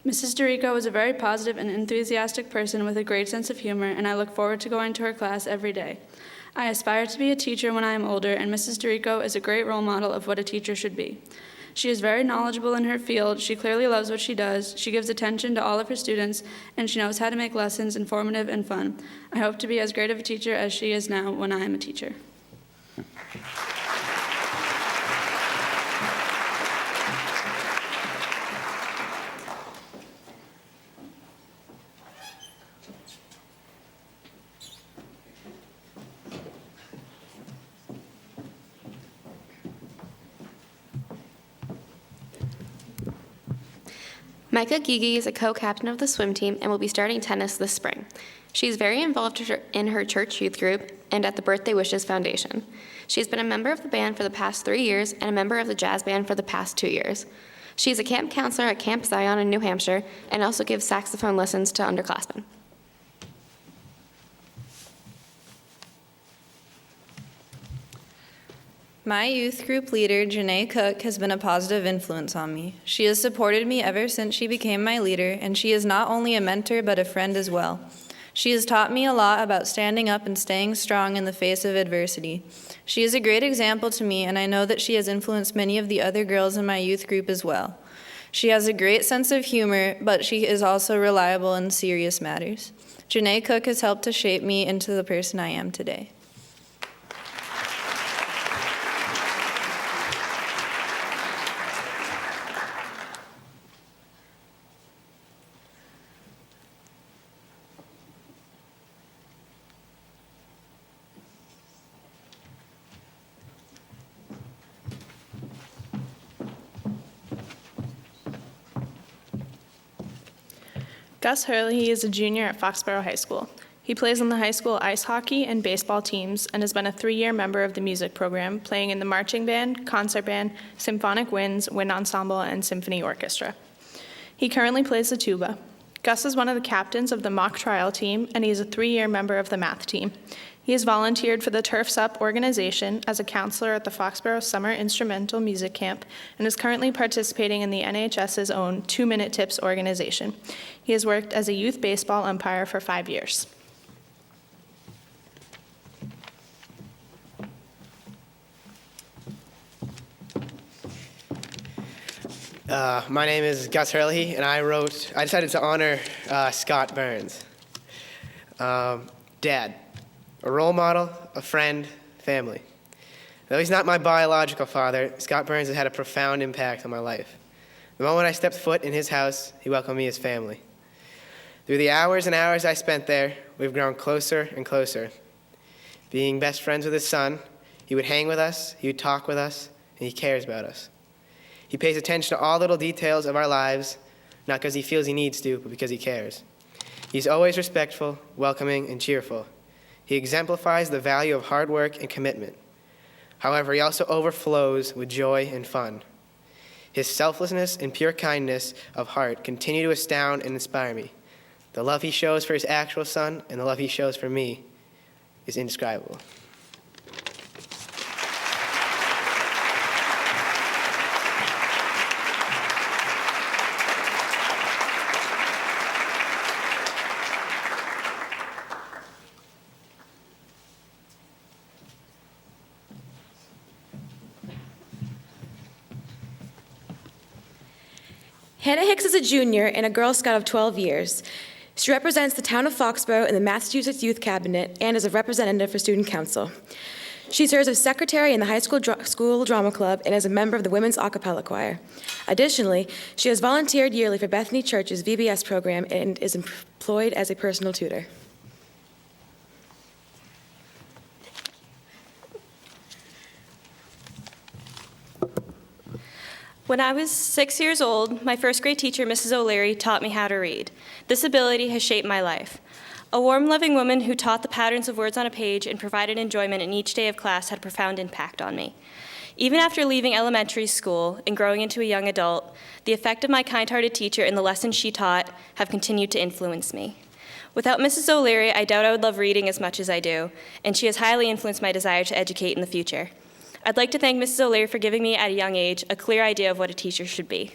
Speaker 25: Mrs. Dorico is a very positive and enthusiastic person with a great sense of humor, and I look forward to going to her class every day. I aspire to be a teacher when I am older, and Mrs. Dorico is a great role model of what a teacher should be. She is very knowledgeable in her field, she clearly loves what she does, she gives attention to all of her students, and she knows how to make lessons informative and fun. I hope to be as great of a teacher as she is now when I am a teacher.
Speaker 13: Micah Gigi is a co-captain of the swim team and will be starting tennis this spring. She is very involved in her church youth group and at the Birthday Wishes Foundation. She has been a member of the band for the past 3 years and a member of the jazz band for the past 2 years. She is a camp counselor at Camp Zion in New Hampshire and also gives saxophone lessons to underclassmen.
Speaker 15: My youth group leader, Janae Cook, has been a positive influence on me. She has supported me ever since she became my leader, and she is not only a mentor but a friend as well. She has taught me a lot about standing up and staying strong in the face of adversity. She is a great example to me, and I know that she has influenced many of the other girls in my youth group as well. She has a great sense of humor, but she is also reliable in serious matters. Janae Cook has helped to shape me into the person I am today.
Speaker 4: Gus Hurley is a junior at Foxborough High School. He plays on the high school ice hockey and baseball teams and has been a 3-year member of the music program, playing in the marching band, concert band, symphonic winds, wind ensemble, and symphony orchestra. He currently plays the tuba. Gus is one of the captains of the mock trial team, and he is a 3-year member of the math team. He has volunteered for the Turf's Up organization as a counselor at the Foxborough Summer Instrumental Music Camp and is currently participating in the NHS's own 2-Minute Tips organization. He has worked as a youth baseball umpire for 5 years.
Speaker 16: My name is Gus Hurley, and I decided to honor Scott Burns. Dad, a role model, a friend, family. Though he's not my biological father, Scott Burns has had a profound impact on my life. The moment I stepped foot in his house, he welcomed me as family. Through the hours and hours I spent there, we've grown closer and closer. Being best friends with his son, he would hang with us, he would talk with us, and he cares about us. He pays attention to all little details of our lives, not because he feels he needs to, but because he cares. He's always respectful, welcoming, and cheerful. He exemplifies the value of hard work and commitment. However, he also overflows with joy and fun. His selflessness and pure kindness of heart continue to astound and inspire me. The love he shows for his actual son and the love he shows for me is indescribable.
Speaker 6: Hannah Hicks is a junior and a Girl Scout of 12 years. She represents the town of Foxborough in the Massachusetts Youth Cabinet and is a representative for Student Council. She serves as secretary in the high school drama club and is a member of the Women's A Cappella Choir. Additionally, she has volunteered yearly for Bethany Church's VBS program and is employed as a personal tutor.
Speaker 17: When I was 6 years old, my first grade teacher, Mrs. O'Leary, taught me how to read. This ability has shaped my life. A warm, loving woman who taught the patterns of words on a page and provided enjoyment in each day of class had a profound impact on me. Even after leaving elementary school and growing into a young adult, the effect of my kind-hearted teacher and the lessons she taught have continued to influence me. Without Mrs. O'Leary, I doubt I would love reading as much as I do, and she has highly influenced my desire to educate in the future. I'd like to thank Mrs. O'Leary for giving me, at a young age, a clear idea of what a teacher should be.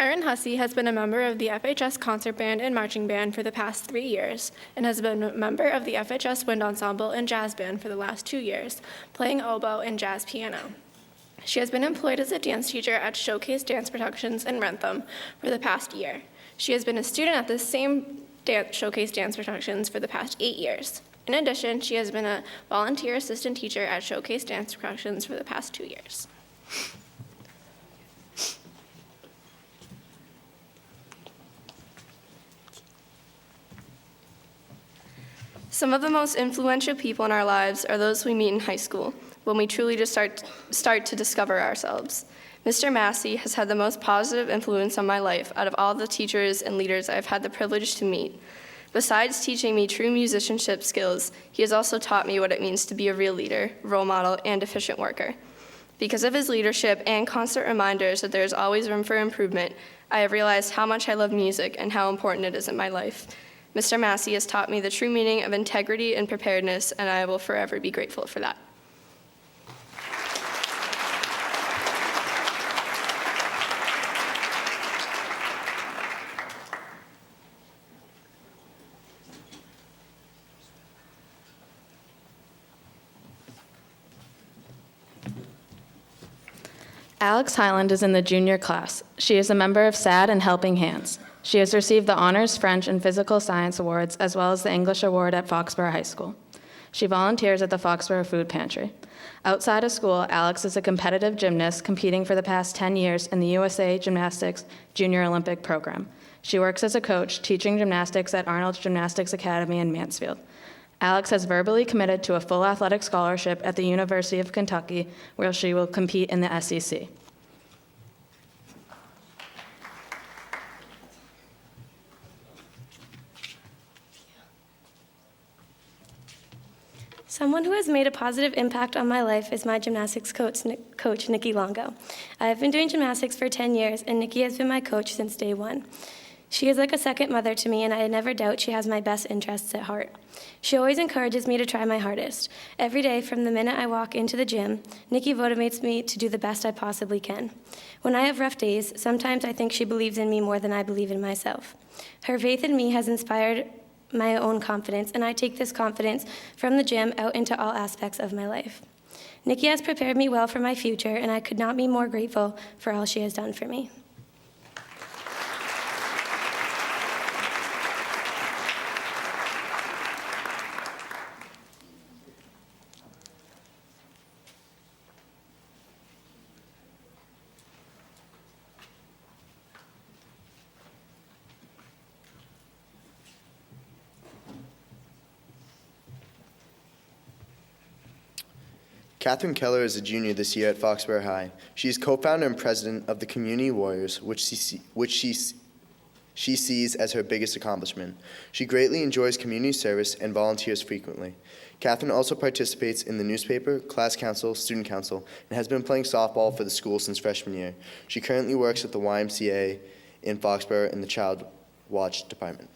Speaker 25: Erin Hussey has been a member of the FHS Concert Band and Marching Band for the past 3 years and has been a member of the FHS Wind Ensemble and Jazz Band for the last 2 years, playing oboe and jazz piano. She has been employed as a dance teacher at Showcase Dance Productions in Wrentham for the past year. She has been a student at the same Showcase Dance Productions for the past 8 years. In addition, she has been a volunteer assistant teacher at Showcase Dance Productions for the past 2 years. Some of the most influential people in our lives are those we meet in high school, when we truly just start to discover ourselves. Mr. Massey has had the most positive influence on my life out of all the teachers and leaders I've had the privilege to meet. Besides teaching me true musicianship skills, he has also taught me what it means to be a real leader, role model, and efficient worker. Because of his leadership and constant reminders that there is always room for improvement, I have realized how much I love music and how important it is in my life. Mr. Massey has taught me the true meaning of integrity and preparedness, and I will forever be grateful for that.
Speaker 21: Alex Highland is in the junior class. She is a member of SAD and Helping Hands. She has received the Honors French and Physical Science Awards, as well as the English Award at Foxborough High School. She volunteers at the Foxborough Food Pantry. Outside of school, Alex is a competitive gymnast competing for the past 10 years in the USA Gymnastics Junior Olympic program. She works as a coach, teaching gymnastics at Arnold's Gymnastics Academy in Mansfield. Alex has verbally committed to a full athletic scholarship at the University of Kentucky, where she will compete in the SEC.
Speaker 17: Someone who has made a positive impact on my life is my gymnastics coach, Nikki Longo. I have been doing gymnastics for 10 years, and Nikki has been my coach since day one. She is like a second mother to me, and I never doubt she has my best interests at heart. She always encourages me to try my hardest. Every day, from the minute I walk into the gym, Nikki motivates me to do the best I possibly can. When I have rough days, sometimes I think she believes in me more than I believe in myself. Her faith in me has inspired my own confidence, and I take this confidence from the gym out into all aspects of my life.
Speaker 2: Nikki has prepared me well for my future, and I could not be more grateful for all she has done for me.
Speaker 9: Catherine Keller is a junior this year at Foxborough High. She is co-founder and president of the Community Warriors, which she sees as her biggest accomplishment. She greatly enjoys community service and volunteers frequently. Catherine also participates in the newspaper, class council, student council, and has been playing softball for the school since freshman year. She currently works at the YMCA in Foxborough in the Child Watch Department.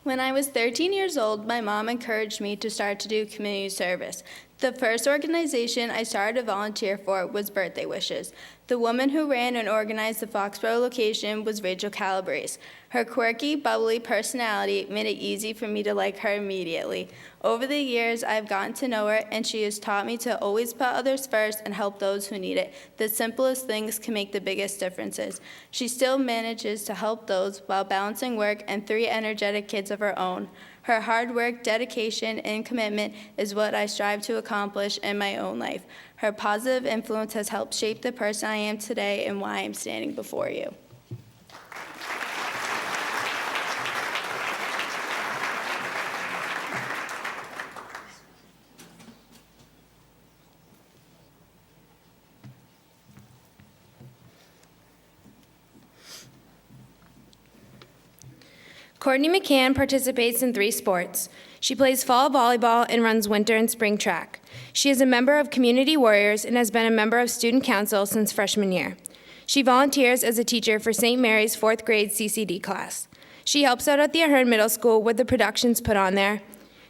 Speaker 3: When I was 13 years old, my mom encouraged me to start to do community service. The first organization I started to volunteer for was Birthday Wishes. The woman who ran and organized the Foxborough location was Rachel Calabrese. Her quirky, bubbly personality made it easy for me to like her immediately. Over the years, I've gotten to know her, and she has taught me to always put others first and help those who need it. The simplest things can make the biggest differences. She still manages to help those while balancing work and 3 energetic kids of her own. Her hard work, dedication, and commitment is what I strive to accomplish in my own life. Her positive influence has helped shape the person I am today and why I'm standing before you.
Speaker 6: Courtney McCann participates in 3 sports. She plays fall volleyball and runs winter and spring track. She is a member of Community Warriors and has been a member of Student Council since freshman year. She volunteers as a teacher for St. Mary's 4th grade CCD class. She helps out at the Ahern Middle School with the productions put on there.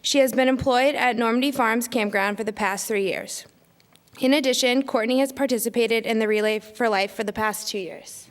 Speaker 6: She has been employed at Normandy Farms Campground for the past 3 years. In addition, Courtney has participated in the Relay for Life for the past 2 years.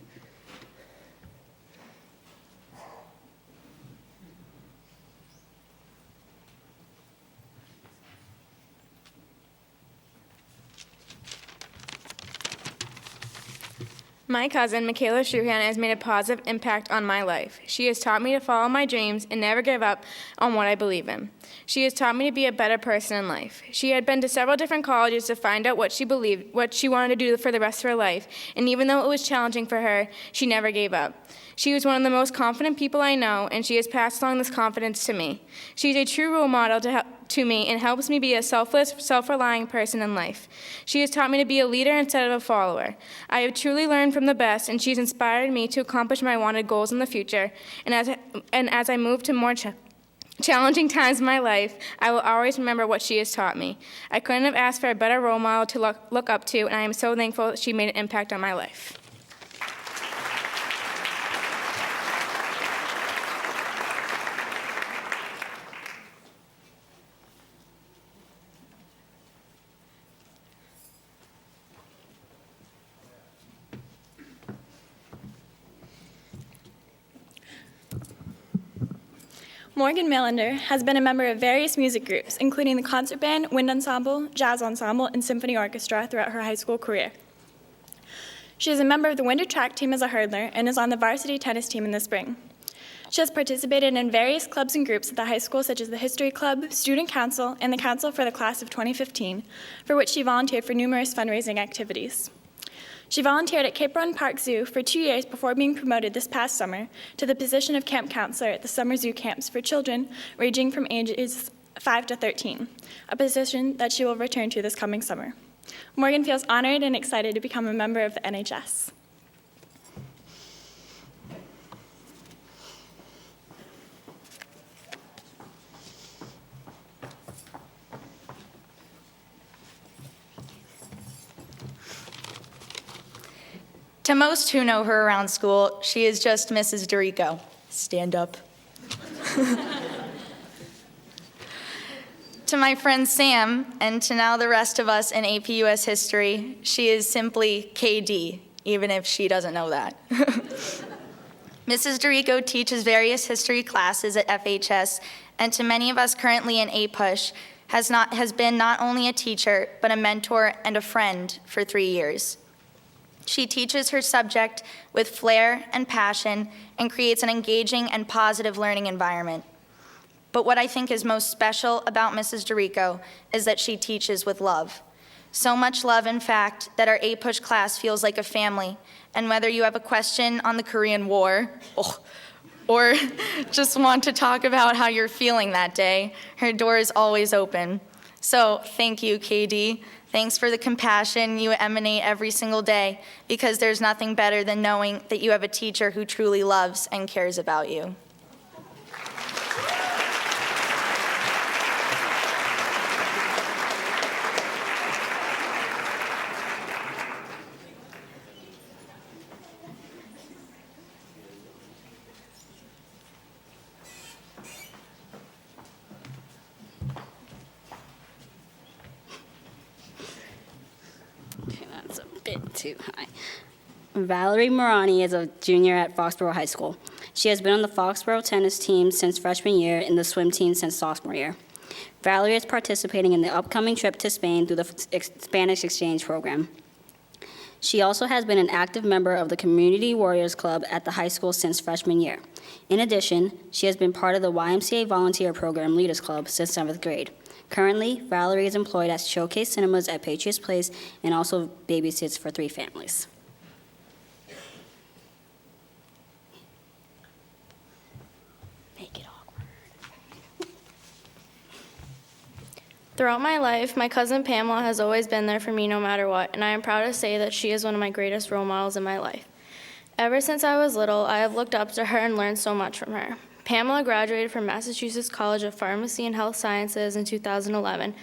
Speaker 18: My cousin, Michaela Shuhan, has made a positive impact on my life. She has taught me to follow my dreams and never give up on what I believe in. She has taught me to be a better person in life. She had been to several different colleges to find out what she believed, what she wanted to do for the rest of her life, and even though it was challenging for her, she never gave up. She was one of the most confident people I know, and she has passed along this confidence to me. She's a true role model to me and helps me be a selfless, self-relying person in life. She has taught me to be a leader instead of a follower. I have truly learned from the best, and she's inspired me to accomplish my wanted goals in the future. And as I move to more challenging times in my life, I will always remember what she has taught me. I couldn't have asked for a better role model to look up to, and I am so thankful she made an impact on my life.
Speaker 23: Morgan Millender has been a member of various music groups, including the concert band, wind ensemble, jazz ensemble, and symphony orchestra throughout her high school career. She is a member of the winter track team as a hurdler and is on the varsity tennis team in the spring. She has participated in various clubs and groups at the high school, such as the History Club, Student Council, and the Council for the Class of 2015, for which she volunteered for numerous fundraising activities. She volunteered at Cape Run Park Zoo for 2 years before being promoted this past summer to the position of camp counselor at the summer zoo camps for children ranging from ages 5 to 13, a position that she will return to this coming summer. Morgan feels honored and excited to become a member of the NHS.
Speaker 19: To most who know her around school, she is just Mrs. Dorico. Stand up. To my friend Sam, and to now the rest of us in AP US history, she is simply KD, even if she doesn't know that. Mrs. Dorico teaches various history classes at FHS, and to many of us currently in APUSH, has been not only a teacher, but a mentor and a friend for 3 years. She teaches her subject with flair and passion and creates an engaging and positive learning environment. But what I think is most special about Mrs. Dorico is that she teaches with love. So much love, in fact, that our APUSH class feels like a family. And whether you have a question on the Korean War, or just want to talk about how you're feeling that day, her door is always open. So thank you, KD. Thanks for the compassion you emanate every single day, because there's nothing better than knowing that you have a teacher who truly loves and cares about you.
Speaker 5: Too high. Valerie Morani is a junior at Foxborough High School. She has been on the Foxborough tennis team since freshman year and the swim team since sophomore year. Valerie is participating in the upcoming trip to Spain through the Spanish exchange program. She also has been an active member of the Community Warriors Club at the high school since freshman year. In addition, she has been part of the YMCA Volunteer Program Leaders Club since 7th grade. Currently, Valerie is employed at Showcase Cinemas at Patriots Place and also babysits for 3 families. Make it awkward.
Speaker 23: Throughout my life, my cousin Pamela has always been there for me no matter what, and I am proud to say that she is one of my greatest role models in my life. Ever since I was little, I have looked up to her and learned so much from her. Pamela graduated from Massachusetts College of Pharmacy and Health Sciences in 2011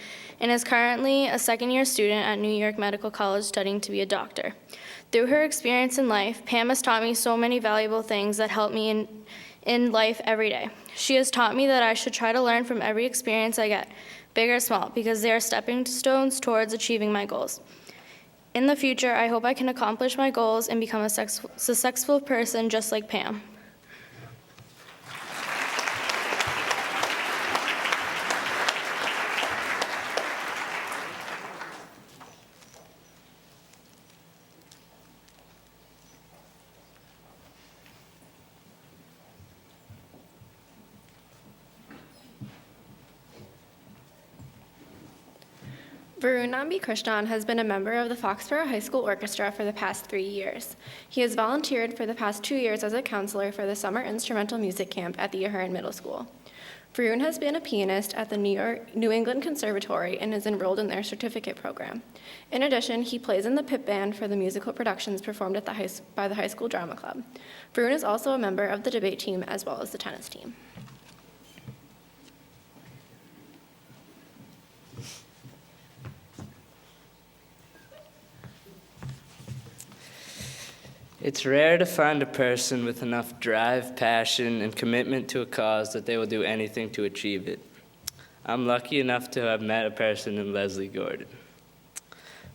Speaker 23: and is currently a second-year student at New York Medical College studying to be a doctor. Through her experience in life, Pam has taught me so many valuable things that help me in life every day. She has taught me that I should try to learn from every experience I get, big or small, because they are stepping stones towards achieving my goals. In the future, I hope I can accomplish my goals and become a successful person just like Pam. Varun Nambi Krishnan has been a member of the Foxborough High School Orchestra for the past 3 years. He has volunteered for the past 2 years as a counselor for the Summer Instrumental Music Camp at the Ahern Middle School. Varun has been a pianist at the New England Conservatory and is enrolled in their certificate program. In addition, he plays in the pip band for the musical productions performed at by the High School Drama Club. Varun is also a member of the debate team as well as the tennis team.
Speaker 7: It's rare to find a person with enough drive, passion, and commitment to a cause that they will do anything to achieve it. I'm lucky enough to have met a person in Leslie Gordon.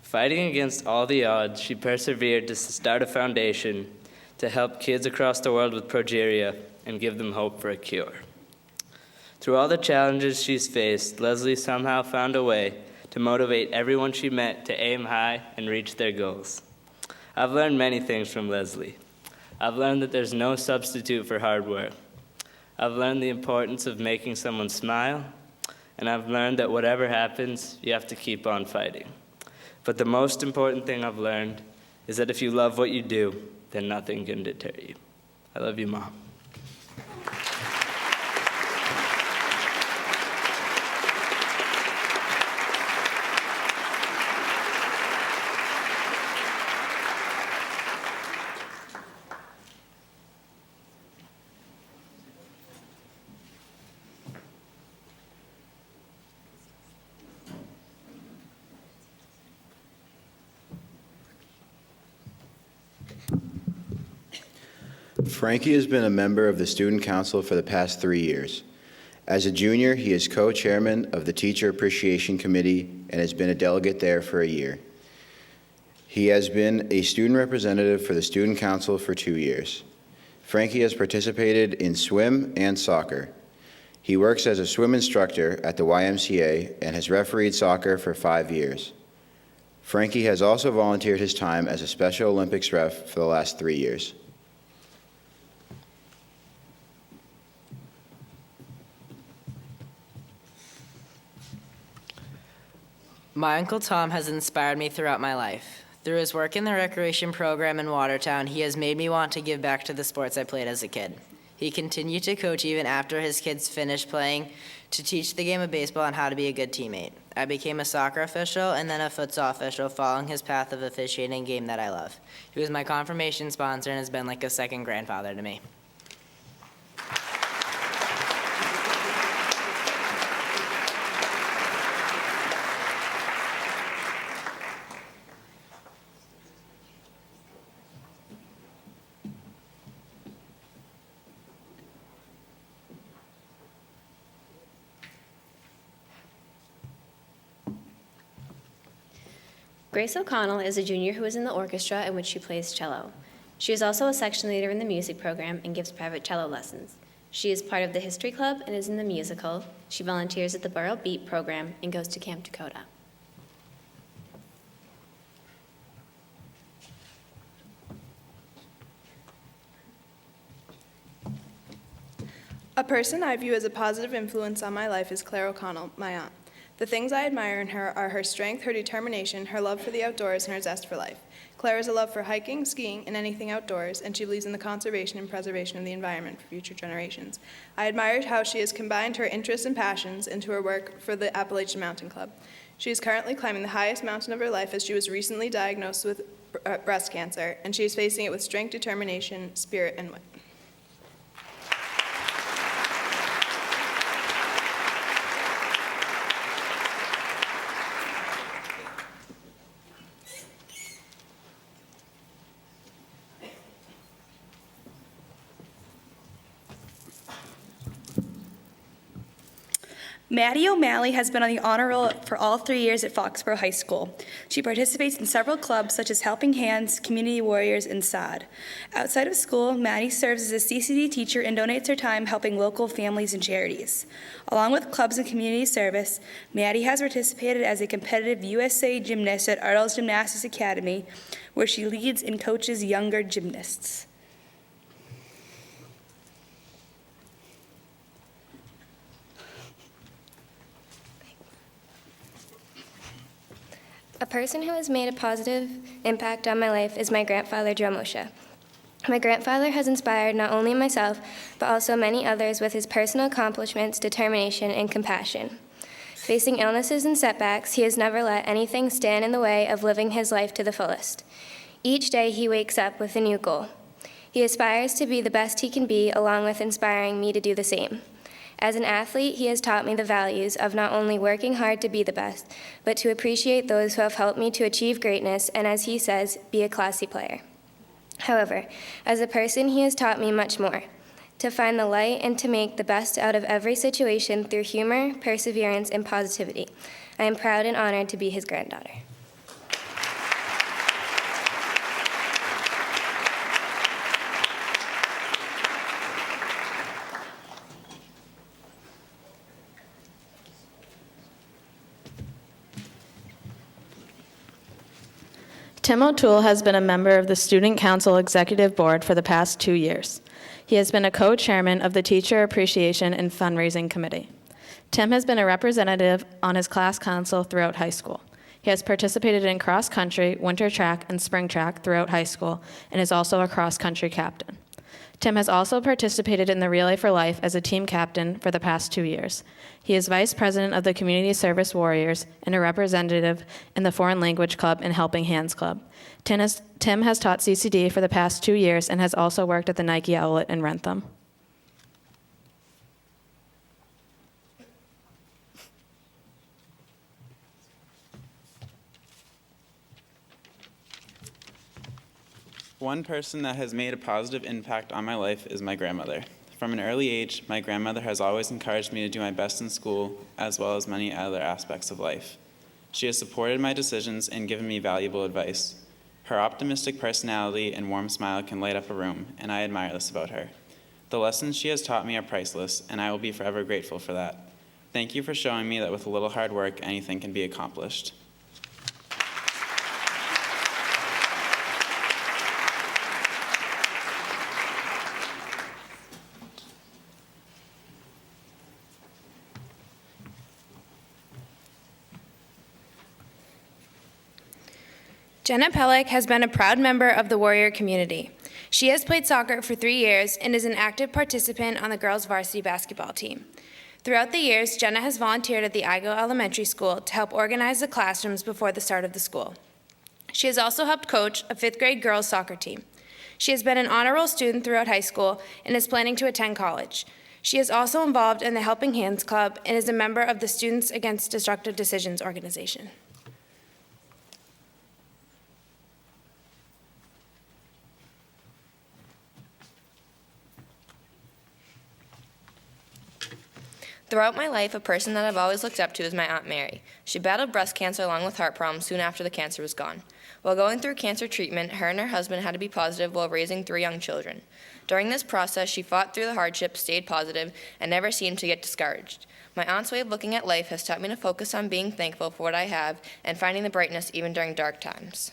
Speaker 7: Fighting against all the odds, she persevered to start a foundation to help kids across the world with progeria and give them hope for a cure. Through all the challenges she's faced, Leslie somehow found a way to motivate everyone she met to aim high and reach their goals. I've learned many things from Leslie. I've learned that there's no substitute for hard work. I've learned the importance of making someone smile, and I've learned that whatever happens, you have to keep on fighting. But the most important thing I've learned is that if you love what you do, then nothing can deter you. I love you, Mom.
Speaker 10: Frankie has been a member of the Student Council for the past 3 years. As a junior, he is co-chairman of the Teacher Appreciation Committee and has been a delegate there for a year. He has been a student representative for the Student Council for 2 years. Frankie has participated in swim and soccer. He works as a swim instructor at the YMCA and has refereed soccer for 5 years. Frankie has also volunteered his time as a Special Olympics ref for the last 3 years.
Speaker 1: My Uncle Tom has inspired me throughout my life. Through his work in the recreation program in Watertown, he has made me want to give back to the sports I played as a kid. He continued to coach even after his kids finished playing to teach the game of baseball and how to be a good teammate. I became a soccer official and then a futsal official, following his path of officiating a game that I love. He was my confirmation sponsor and has been like a second grandfather to me.
Speaker 11: Grace O'Connell is a junior who is in the orchestra in which she plays cello. She is also a section leader in the music program and gives private cello lessons. She is part of the History Club and is in the musical. She volunteers at the Borough Beat program and goes to Camp Dakota.
Speaker 4: A person I view as a positive influence on my life is Claire O'Connell, my aunt. The things I admire in her are her strength, her determination, her love for the outdoors, and her zest for life. Claire has a love for hiking, skiing, and anything outdoors, and she believes in the conservation and preservation of the environment for future generations. I admired how she has combined her interests and passions into her work for the Appalachian Mountain Club. She is currently climbing the highest mountain of her life as she was recently diagnosed with breast cancer, and she is facing it with strength, determination, spirit, and wit.
Speaker 12: Maddie O'Malley has been on the honor roll for all 3 years at Foxborough High School. She participates in several clubs such as Helping Hands, Community Warriors, and SOD. Outside of school, Maddie serves as a CCD teacher and donates her time helping local families and charities. Along with clubs and community service, Maddie has participated as a competitive USA gymnast at Arnold's Gymnastics Academy, where she leads and coaches younger gymnasts.
Speaker 2: A person who has made a positive impact on my life is my grandfather, Joe Moshe. My grandfather has inspired not only myself, but also many others with his personal accomplishments, determination, and compassion. Facing illnesses and setbacks, he has never let anything stand in the way of living his life to the fullest. Each day he wakes up with a new goal. He aspires to be the best he can be, along with inspiring me to do the same. As an athlete, he has taught me the values of not only working hard to be the best, but to appreciate those who have helped me to achieve greatness, and as he says, be a classy player. However, as a person, he has taught me much more: to find the light and to make the best out of every situation through humor, perseverance, and positivity. I am proud and honored to be his granddaughter.
Speaker 20: Tim O'Toole has been a member of the Student Council Executive Board for the past 2 years. He has been a co-chairman of the Teacher Appreciation and Fundraising Committee. Tim has been a representative on his class council throughout high school. He has participated in cross-country, winter track, and spring track throughout high school, and is also a cross-country captain. Tim has also participated in the Relay for Life as a team captain for the past 2 years. He is vice president of the Community Service Warriors and a representative in the Foreign Language Club and Helping Hands Club. Tim has taught CCD for the past 2 years and has also worked at the Nike outlet in Wrentham.
Speaker 24: One person that has made a positive impact on my life is my grandmother. From an early age, my grandmother has always encouraged me to do my best in school, as well as many other aspects of life. She has supported my decisions and given me valuable advice. Her optimistic personality and warm smile can light up a room, and I admire this about her. The lessons she has taught me are priceless, and I will be forever grateful for that. Thank you for showing me that with a little hard work, anything can be accomplished.
Speaker 18: Jenna Pellick has been a proud member of the Warrior community. She has played soccer for 3 years and is an active participant on the girls' varsity basketball team. Throughout the years, Jenna has volunteered at the Igo Elementary School to help organize the classrooms before the start of the school. She has also helped coach a 5th grade girls' soccer team. She has been an honor roll student throughout high school and is planning to attend college. She is also involved in the Helping Hands Club and is a member of the Students Against Destructive Decisions organization.
Speaker 8: Throughout my life, a person that I've always looked up to is my Aunt Mary. She battled breast cancer along with heart problems soon after the cancer was gone. While going through cancer treatment, her and her husband had to be positive while raising 3 young children. During this process, she fought through the hardships, stayed positive, and never seemed to get discouraged. My aunt's way of looking at life has taught me to focus on being thankful for what I have and finding the brightness even during dark times.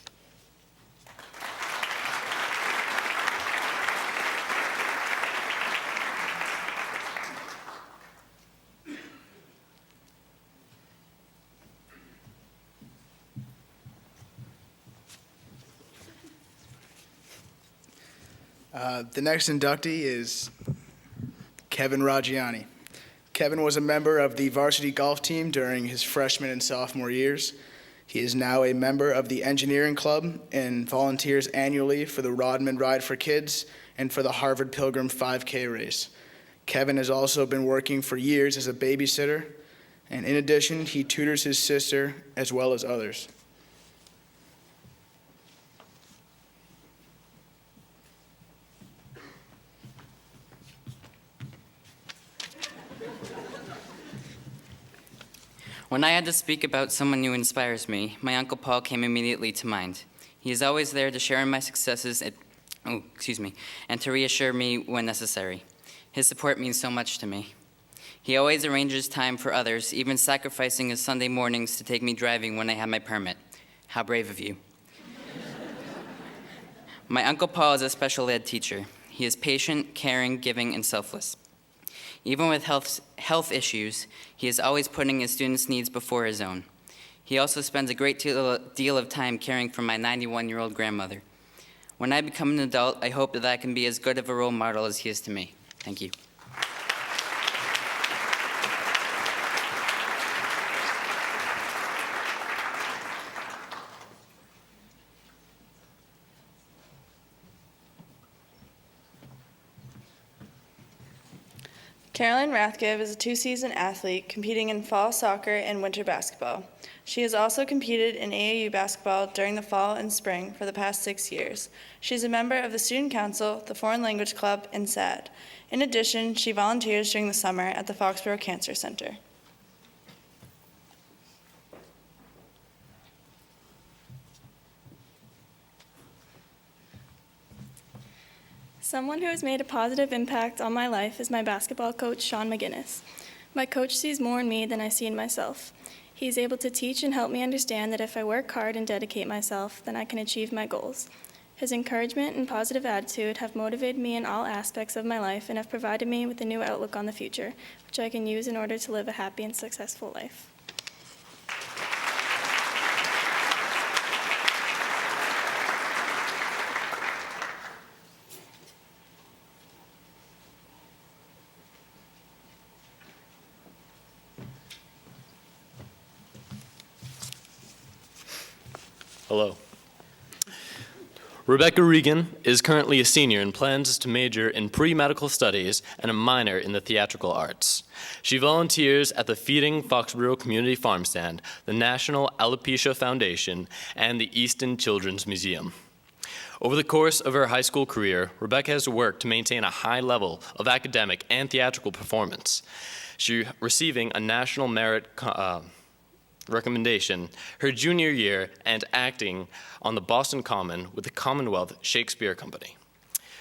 Speaker 13: The next inductee is Kevin Raggiani. Kevin was a member of the varsity golf team during his freshman and sophomore years. He is now a member of the engineering club and volunteers annually for the Rodman Ride for Kids and for the Harvard Pilgrim 5K race. Kevin has also been working for years as a babysitter, and in addition, he tutors his sister as well as others.
Speaker 14: When I had to speak about someone who inspires me, my Uncle Paul came immediately to mind. He is always there to share in my successes and to reassure me when necessary. His support means so much to me. He always arranges time for others, even sacrificing his Sunday mornings to take me driving when I have my permit. How brave of you. My Uncle Paul is a special ed teacher. He is patient, caring, giving, and selfless. Even with health issues, he is always putting his students' needs before his own. He also spends a great deal of time caring for my 91-year-old grandmother. When I become an adult, I hope that I can be as good of a role model as he is to me. Thank you.
Speaker 3: Carolyn Rathgive is a 2-season athlete competing in fall soccer and winter basketball. She has also competed in AAU basketball during the fall and spring for the past 6 years. She is a member of the Student Council, the Foreign Language Club, and SAD. In addition, she volunteers during the summer at the Foxborough Cancer Center.
Speaker 17: Someone who has made a positive impact on my life is my basketball coach, Sean McGinnis. My coach sees more in me than I see in myself. He is able to teach and help me understand that if I work hard and dedicate myself, then I can achieve my goals. His encouragement and positive attitude have motivated me in all aspects of my life and have provided me with a new outlook on the future, which I can use in order to live a happy and successful life.
Speaker 15: Hello. Rebecca Regan is currently a senior and plans to major in pre-medical studies and a minor in the theatrical arts. She volunteers at the Feeding Foxborough Community Farm Stand, the National Alopecia Foundation, and the Easton Children's Museum. Over the course of her high school career, Rebecca has worked to maintain a high level of academic and theatrical performance. She receiving a National Merit recommendation her junior year and acting on the Boston Common with the Commonwealth Shakespeare Company.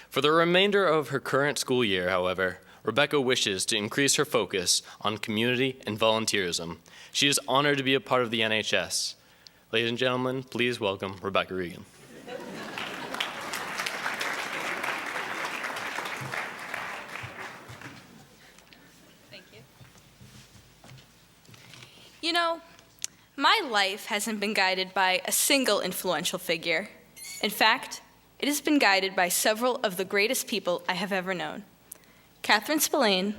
Speaker 15: For the remainder of her current school year, however, Rebecca wishes to increase her focus on community and volunteerism. She is honored to be a part of the NHS. Ladies and gentlemen, please welcome Rebecca Regan.
Speaker 9: You know, my life hasn't been guided by a single influential figure. In fact, it has been guided by several of the greatest people I have ever known. Catherine Spillane,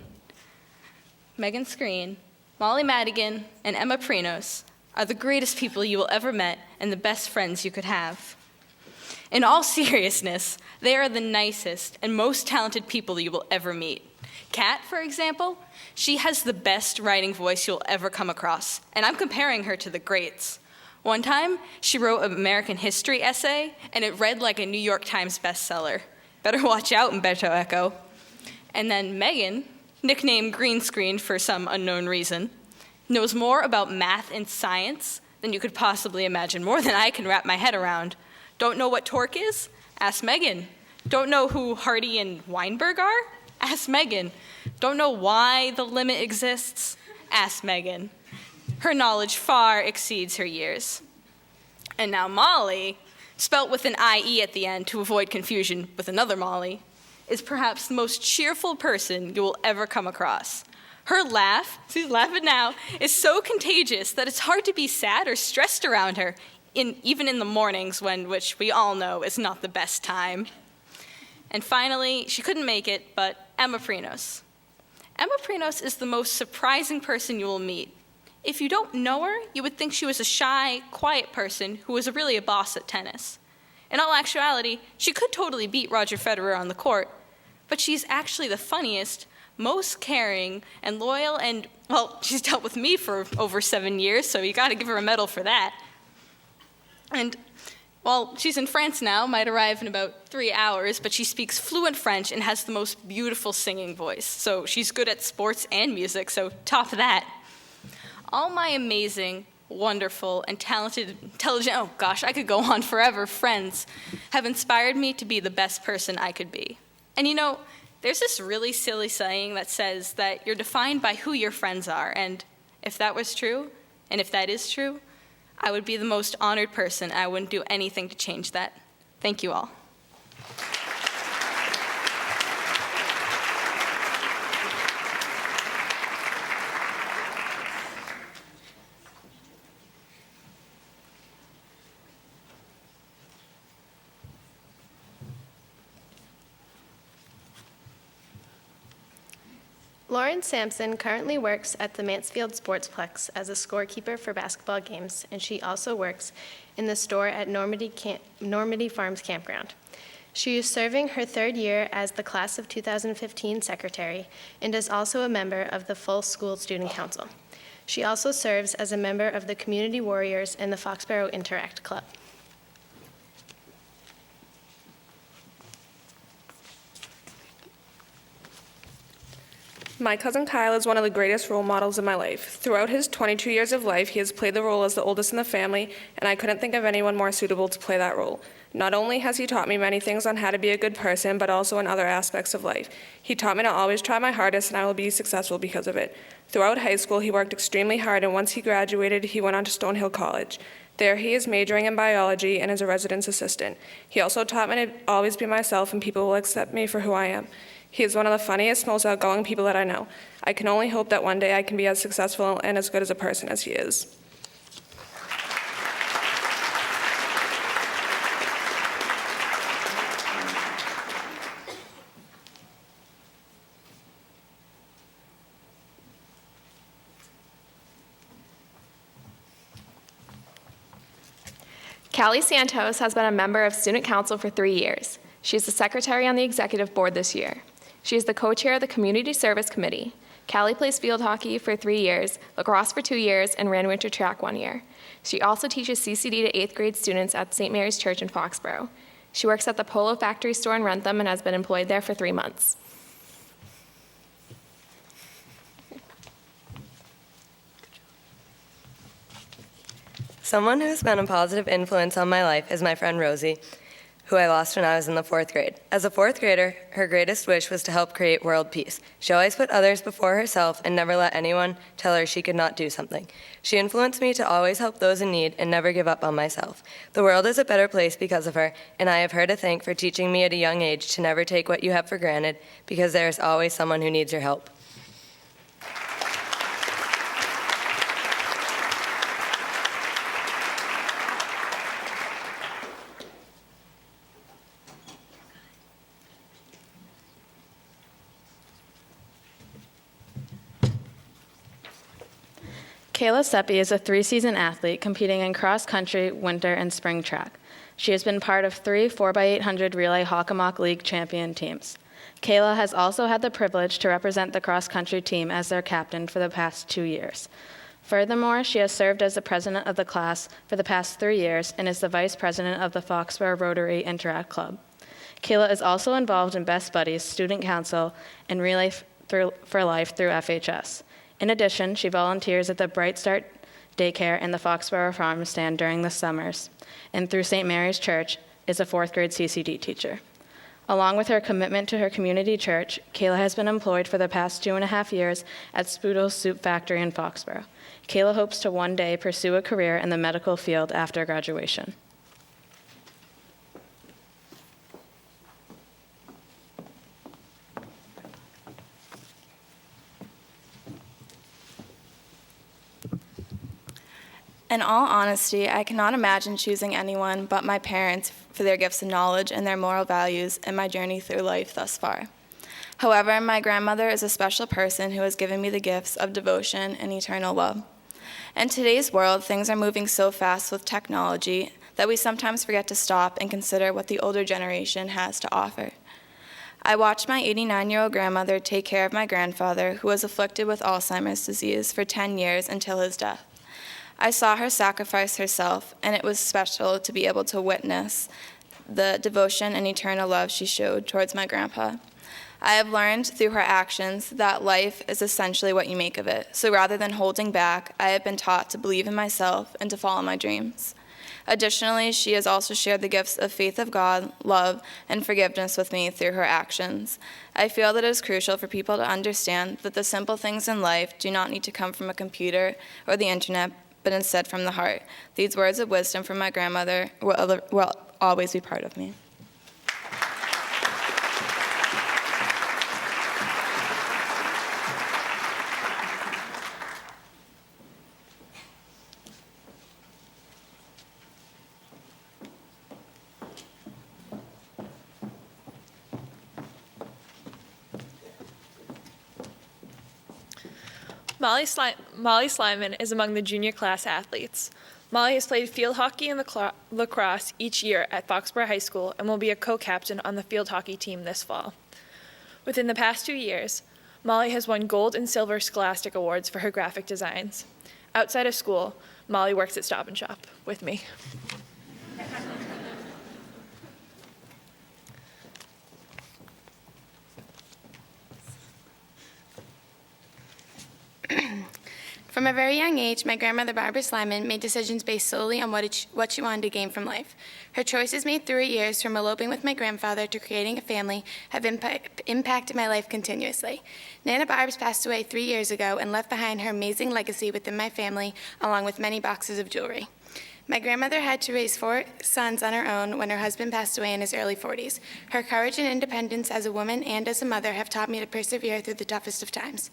Speaker 9: Megan Screen, Molly Madigan, and Emma Prinos are the greatest people you will ever met and the best friends you could have. In all seriousness, they are the nicest and most talented people you will ever meet. Kat, for example, she has the best writing voice you'll ever come across, and I'm comparing her to the greats. One time, she wrote an American history essay, and it read like a New York Times bestseller. Better watch out, Umberto Eco. And then Megan, nicknamed Green Screen for some unknown reason, knows more about math and science than you could possibly imagine, more than I can wrap my head around. Don't know what torque is? Ask Megan. Don't know who Hardy and Weinberg are? Ask Megan. Don't know why the limit exists? Ask Megan. Her knowledge far exceeds her years. And now Molly, spelt with an IE at the end to avoid confusion with another Molly, is perhaps the most cheerful person you will ever come across. Her laugh, she's laughing now, is so contagious that it's hard to be sad or stressed around her, even in the mornings which we all know is not the best time. And finally, she couldn't make it, but Emma Prinos. Emma Prinos is the most surprising person you will meet. If you don't know her, you would think she was a shy, quiet person who was really a boss at tennis. In all actuality, she could totally beat Roger Federer on the court, but she's actually the funniest, most caring, and loyal, and, well, she's dealt with me for over 7 years, so you gotta give her a medal for that. And well, she's in France now, might arrive in about 3 hours, but she speaks fluent French and has the most beautiful singing voice. So she's good at sports and music, so top that. All my amazing, wonderful, and talented, intelligent, oh gosh, I could go on forever, friends have inspired me to be the best person I could be. And you know, there's this really silly saying that says that you're defined by who your friends are, and if that was true, and if that is true, I would be the most honored person. I wouldn't do anything to change that. Thank you all.
Speaker 16: Lauren Sampson currently works at the Mansfield Sportsplex as a scorekeeper for basketball games, and she also works in the store at Normandy Farms Campground. She is serving her 3rd year as the Class of 2015 secretary and is also a member of the full school student council. She also serves as a member of the Community Warriors and the Foxborough Interact Club.
Speaker 21: My cousin Kyle is one of the greatest role models in my life. Throughout his 22 years of life, he has played the role as the oldest in the family, and I couldn't think of anyone more suitable to play that role. Not only has he taught me many things on how to be a good person, but also in other aspects of life. He taught me to always try my hardest, and I will be successful because of it. Throughout high school, he worked extremely hard, and once he graduated, he went on to Stonehill College. There, he is majoring in biology and is a residence assistant. He also taught me to always be myself, and people will accept me for who I am. He is one of the funniest, most outgoing people that I know. I can only hope that one day I can be as successful and as good as a person as he is.
Speaker 18: Callie Santos has been a member of Student Council for 3 years. She is the secretary on the executive board this year. She is the co-chair of the Community Service Committee. Callie plays field hockey for 3 years, lacrosse for 2 years, and ran winter track 1 year. She also teaches CCD to 8th grade students at St. Mary's Church in Foxborough. She works at the Polo Factory store in Wrentham and has been employed there for 3 months.
Speaker 5: Someone who's been a positive influence on my life is my friend Rosie, who I lost when I was in the 4th grade. As a 4th grader, her greatest wish was to help create world peace. She always put others before herself and never let anyone tell her she could not do something. She influenced me to always help those in need and never give up on myself. The world is a better place because of her, and I have her to thank for teaching me at a young age to never take what you have for granted, because there is always someone who needs your help.
Speaker 20: Kayla Seppi is a 3-season athlete competing in cross-country, winter, and spring track. She has been part of 3 4x800 Relay Hockomock League champion teams. Kayla has also had the privilege to represent the cross-country team as their captain for the past 2 years. Furthermore, she has served as the president of the class for the past 3 years and is the vice president of the Foxborough Rotary Interact Club. Kayla is also involved in Best Buddies, Student Council, and Relay for Life through FHS. In addition, she volunteers at the Bright Start Daycare and the Foxborough Farm Stand during the summers, and through St. Mary's Church is a 4th grade CCD teacher. Along with her commitment to her community church, Kayla has been employed for the past 2.5 years at Spoodle's Soup Factory in Foxborough. Kayla hopes to one day pursue a career in the medical field after graduation.
Speaker 3: In all honesty, I cannot imagine choosing anyone but my parents for their gifts of knowledge and their moral values in my journey through life thus far. However, my grandmother is a special person who has given me the gifts of devotion and eternal love. In today's world, things are moving so fast with technology that we sometimes forget to stop and consider what the older generation has to offer. I watched my 89-year-old grandmother take care of my grandfather, who was afflicted with Alzheimer's disease for 10 years until his death. I saw her sacrifice herself, and it was special to be able to witness the devotion and eternal love she showed towards my grandpa. I have learned through her actions that life is essentially what you make of it. So rather than holding back, I have been taught to believe in myself and to follow my dreams. Additionally, she has also shared the gifts of faith of God, love, and forgiveness with me through her actions. I feel that it is crucial for people to understand that the simple things in life do not need to come from a computer or the internet, but instead from the heart. These words of wisdom from my grandmother will always be part of me.
Speaker 6: Molly Slyman is among the junior class athletes. Molly has played field hockey and lacrosse each year at Foxborough High School and will be a co-captain on the field hockey team this fall. Within the past 2 years, Molly has won gold and silver Scholastic Awards for her graphic designs. Outside of school, Molly works at Stop & Shop with me.
Speaker 19: From a very young age, my grandmother Barbara Slyman made decisions based solely on what she wanted to gain from life. Her choices made through her years, from eloping with my grandfather to creating a family, have impacted my life continuously. Nana Barb's passed away 3 years ago and left behind her amazing legacy within my family, along with many boxes of jewelry. My grandmother had to raise 4 sons on her own when her husband passed away in his early 40s. Her courage and independence as a woman and as a mother have taught me to persevere through the toughest of times.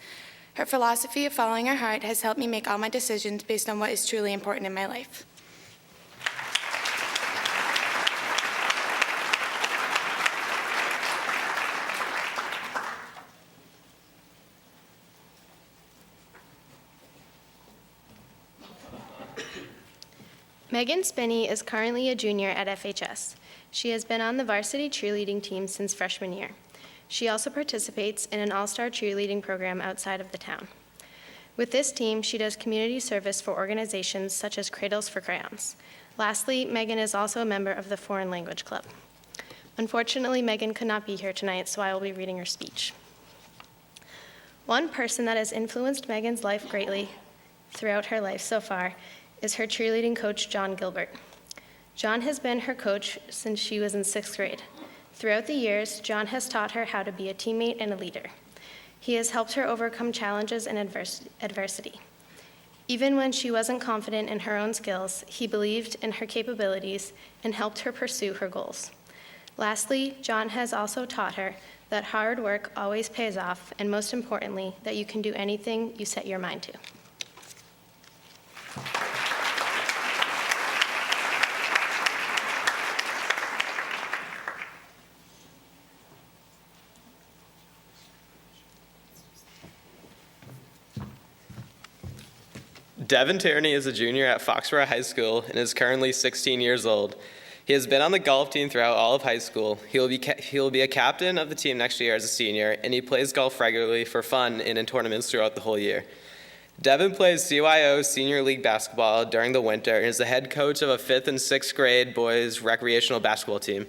Speaker 19: Her philosophy of following her heart has helped me make all my decisions based on what is truly important in my life.
Speaker 16: Megan Spinney is currently a junior at FHS. She has been on the varsity cheerleading team since freshman year. She also participates in an all-star cheerleading program outside of the town. With this team, she does community service for organizations such as Cradles for Crayons. Lastly, Megan is also a member of the Foreign Language Club. Unfortunately, Megan could not be here tonight, so I will be reading her speech. One person that has influenced Megan's life greatly throughout her life so far is her cheerleading coach, John Gilbert. John has been her coach since she was in 6th grade. Throughout the years, John has taught her how to be a teammate and a leader. He has helped her overcome challenges and adversity. Even when she wasn't confident in her own skills, he believed in her capabilities and helped her pursue her goals. Lastly, John has also taught her that hard work always pays off, and most importantly, that you can do anything you set your mind to.
Speaker 7: Devin Tierney is a junior at Foxborough High School and is currently 16 years old. He has been on the golf team throughout all of high school. He will be a captain of the team next year as a senior, and he plays golf regularly for fun and in tournaments throughout the whole year. Devin plays CYO Senior League basketball during the winter and is the head coach of a 5th and 6th grade boys recreational basketball team.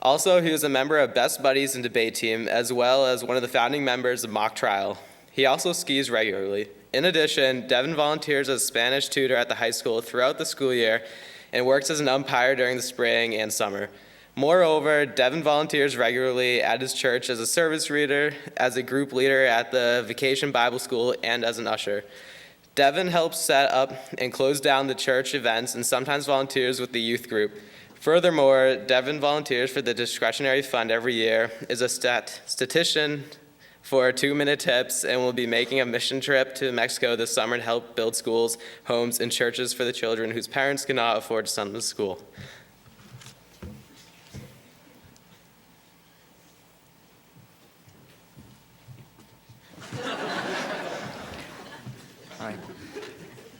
Speaker 7: Also, he was a member of Best Buddies and debate team, as well as one of the founding members of Mock Trial. He also skis regularly. In addition, Devin volunteers as a Spanish tutor at the high school throughout the school year and works as an umpire during the spring and summer. Moreover, Devin volunteers regularly at his church as a service reader, as a group leader at the Vacation Bible School, and as an usher. Devin helps set up and close down the church events and sometimes volunteers with the youth group. Furthermore, Devin volunteers for the discretionary fund every year, is a statistician for 2-minute tips, and will be making a mission trip to Mexico this summer to help build schools, homes, and churches for the children whose parents cannot afford to send them to school.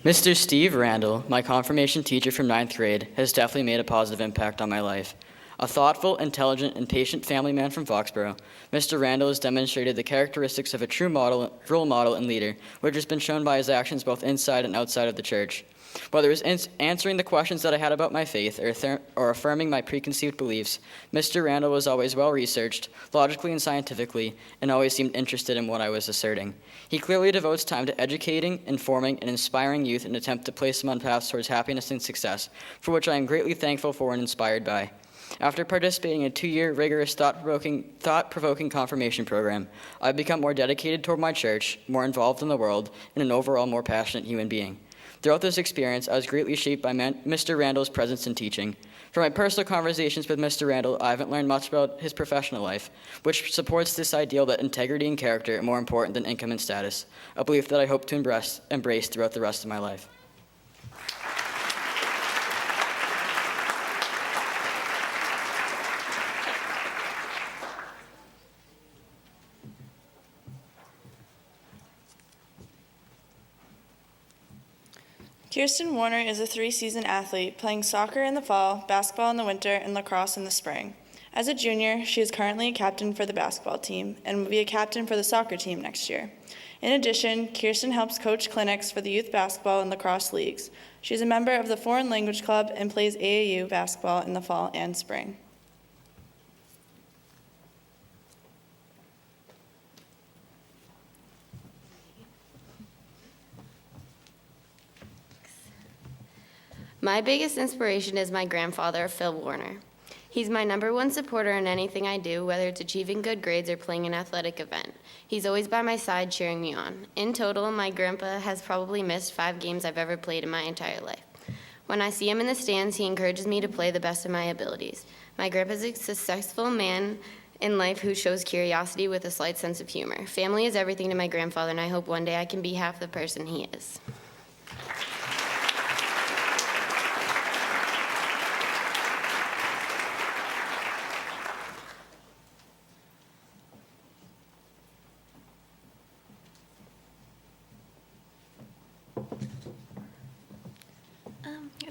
Speaker 10: Mr. Steve Randall, my confirmation teacher from 9th grade, has definitely made a positive impact on my life. A thoughtful, intelligent, and patient family man from Foxborough, Mr. Randall has demonstrated the characteristics of a true role model and leader, which has been shown by his actions both inside and outside of the church. Whether it was answering the questions that I had about my faith or affirming my preconceived beliefs, Mr. Randall was always well-researched, logically and scientifically, and always seemed interested in what I was asserting. He clearly devotes time to educating, informing, and inspiring youth in an attempt to place them on paths towards happiness and success, for which I am greatly thankful for and inspired by. After participating in a 2-year rigorous thought-provoking confirmation program, I've become more dedicated toward my church, more involved in the world, and an overall more passionate human being. Throughout this experience, I was greatly shaped by Mr. Randall's presence and teaching. From my personal conversations with Mr. Randall, I haven't learned much about his professional life, which supports this ideal that integrity and character are more important than income and status, a belief that I hope to embrace throughout the rest of my life.
Speaker 22: Kirsten Warner is a 3-season athlete, playing soccer in the fall, basketball in the winter, and lacrosse in the spring. As a junior, she is currently a captain for the basketball team and will be a captain for the soccer team next year. In addition, Kirsten helps coach clinics for the youth basketball and lacrosse leagues. She is a member of the Foreign Language Club and plays AAU basketball in the fall and spring.
Speaker 23: My biggest inspiration is my grandfather, Phil Warner. He's my #1 supporter in anything I do, whether it's achieving good grades or playing an athletic event. He's always by my side cheering me on. In total, my grandpa has probably missed 5 games I've ever played in my entire life. When I see him in the stands, he encourages me to play the best of my abilities. My grandpa's a successful man in life who shows curiosity with a slight sense of humor. Family is everything to my grandfather, and I hope one day I can be half the person he is.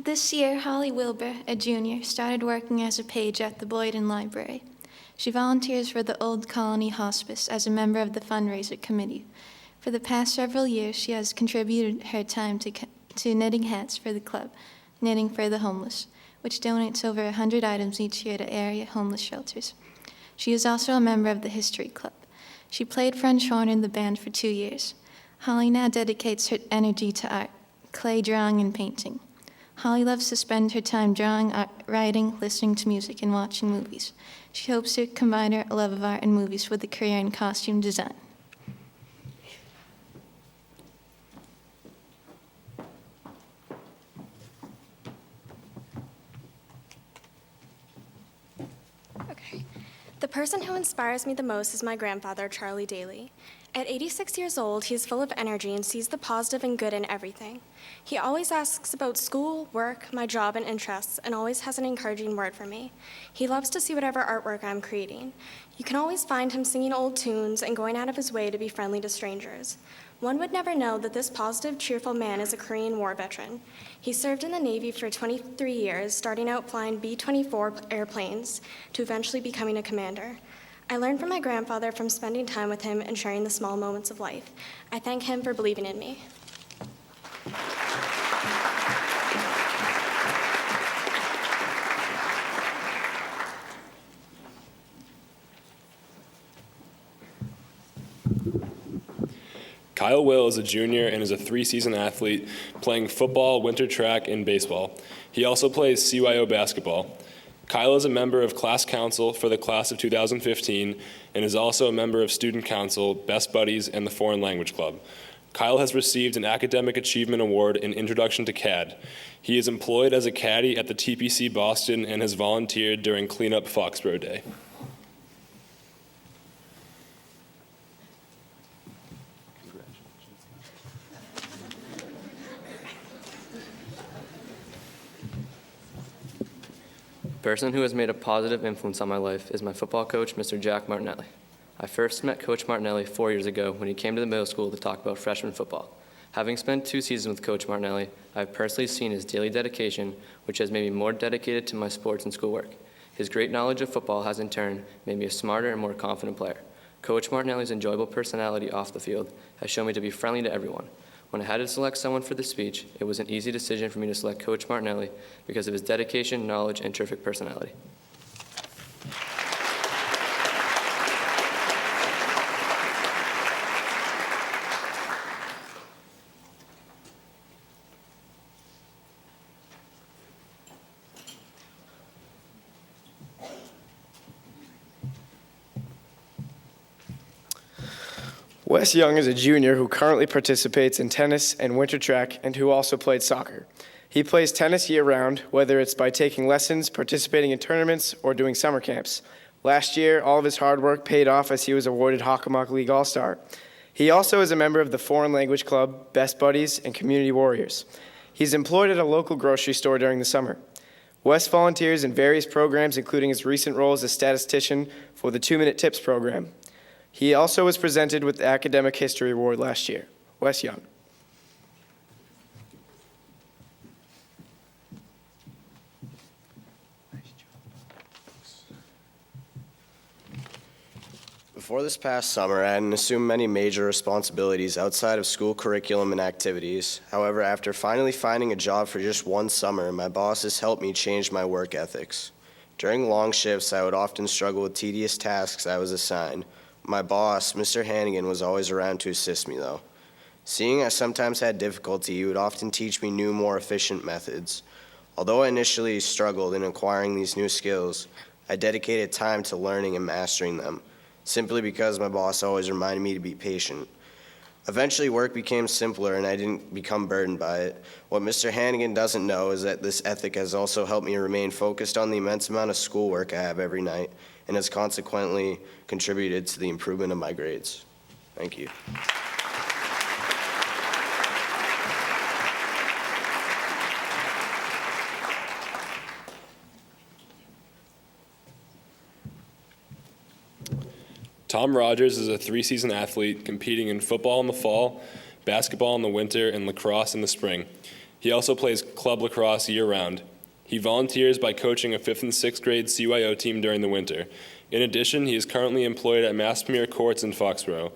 Speaker 25: This year, Holly Wilbur, a junior, started working as a page at the Boyden Library. She volunteers for the Old Colony Hospice as a member of the fundraiser committee. For the past several years, she has contributed her time to knitting hats for the club, Knitting for the Homeless, which donates over 100 items each year to area homeless shelters. She is also a member of the History Club. She played French horn in the band for 2 years. Holly now dedicates her energy to art, clay drawing, and painting. Holly loves to spend her time drawing, writing, listening to music, and watching movies. She hopes to combine her love of art and movies with a career in costume design.
Speaker 1: The person who inspires me the most is my grandfather, Charlie Daly. At 86 years old, he is full of energy and sees the positive and good in everything. He always asks about school, work, my job, and interests, and always has an encouraging word for me. He loves to see whatever artwork I'm creating. You can always find him singing old tunes and going out of his way to be friendly to strangers. One would never know that this positive, cheerful man is a Korean War veteran. He served in the Navy for 23 years, starting out flying B-24 airplanes to eventually becoming a commander. I learned from my grandfather from spending time with him and sharing the small moments of life. I thank him for believing in me.
Speaker 2: Kyle Will is a junior and is a 3-season athlete playing football, winter track, and baseball. He also plays CYO basketball. Kyle is a member of class council for the class of 2015 and is also a member of student council, Best Buddies, and the Foreign Language Club. Kyle has received an Academic Achievement Award in Introduction to CAD. He is employed as a caddy at the TPC Boston and has volunteered during Cleanup Foxborough Day.
Speaker 4: The person who has made a positive influence on my life is my football coach, Mr. Jack Martinelli. I first met Coach Martinelli 4 years ago when he came to the middle school to talk about freshman football. Having spent 2 seasons with Coach Martinelli, I have personally seen his daily dedication, which has made me more dedicated to my sports and schoolwork. His great knowledge of football has in turn made me a smarter and more confident player. Coach Martinelli's enjoyable personality off the field has shown me to be friendly to everyone. When I had to select someone for the speech, it was an easy decision for me to select Coach Martinelli because of his dedication, knowledge, and terrific personality.
Speaker 11: Wes Young is a junior who currently participates in tennis and winter track and who also played soccer. He plays tennis year-round, whether it's by taking lessons, participating in tournaments, or doing summer camps. Last year, all of his hard work paid off as he was awarded Hockomock League All-Star. He also is a member of the Foreign Language Club, Best Buddies, and Community Warriors. He's employed at a local grocery store during the summer. Wes volunteers in various programs, including his recent role as a statistician for the 2-Minute Tips program. He also was presented with the Academic History Award last year. Wes Young.
Speaker 12: Before this past summer, I hadn't assumed many major responsibilities outside of school curriculum and activities. However, after finally finding a job for just 1 summer, my bosses helped me change my work ethics. During long shifts, I would often struggle with tedious tasks I was assigned. My boss, Mr. Hannigan, was always around to assist me, though. Seeing I sometimes had difficulty, he would often teach me new, more efficient methods. Although I initially struggled in acquiring these new skills, I dedicated time to learning and mastering them, simply because my boss always reminded me to be patient. Eventually, work became simpler and I didn't become burdened by it. What Mr. Hannigan doesn't know is that this ethic has also helped me remain focused on the immense amount of schoolwork I have every night, and has consequently contributed to the improvement of my grades. Thank you.
Speaker 2: Tom Rogers is a 3-season athlete competing in football in the fall, basketball in the winter, and lacrosse in the spring. He also plays club lacrosse year-round. He volunteers by coaching a 5th and 6th grade CYO team during the winter. In addition, he is currently employed at Mass Premier Courts in Foxborough.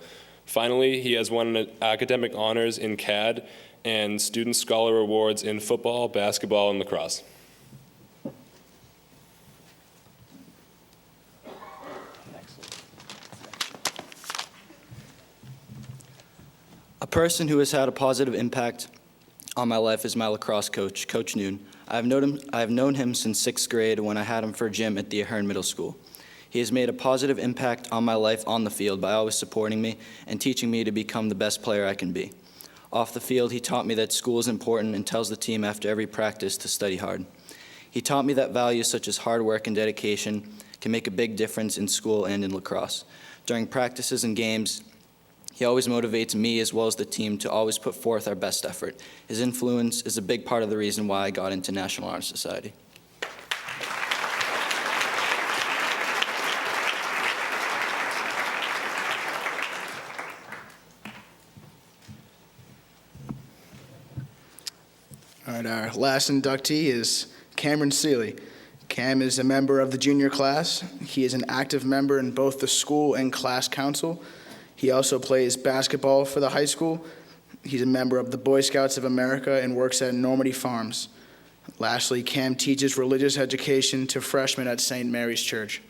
Speaker 2: Finally, he has won academic honors in CAD and student scholar awards in football, basketball, and lacrosse.
Speaker 26: A person who has had a positive impact
Speaker 8: on my life is my lacrosse coach, Coach Noon. I have known him since 6th grade when I had him for gym at the Ahern Middle School. He has made a positive impact on my life on the field by always supporting me and teaching me to become the best player I can be. Off the field, he taught me that school is important and tells the team after every practice to study hard. He taught me that values such as hard work and dedication can make a big difference in school and in lacrosse. During practices and games, he always motivates me as well as the team to always put forth our best effort. His influence is a big part of the reason why I got into National Honor Society.
Speaker 13: All right, our last inductee is Cameron Seeley. Cam is a member of the junior class. He is an active member in both the school and class council. He also plays basketball for the high school. He's a member of the Boy Scouts of America and works at Normandy Farms. Lastly, Cam teaches religious education to freshmen at St. Mary's Church.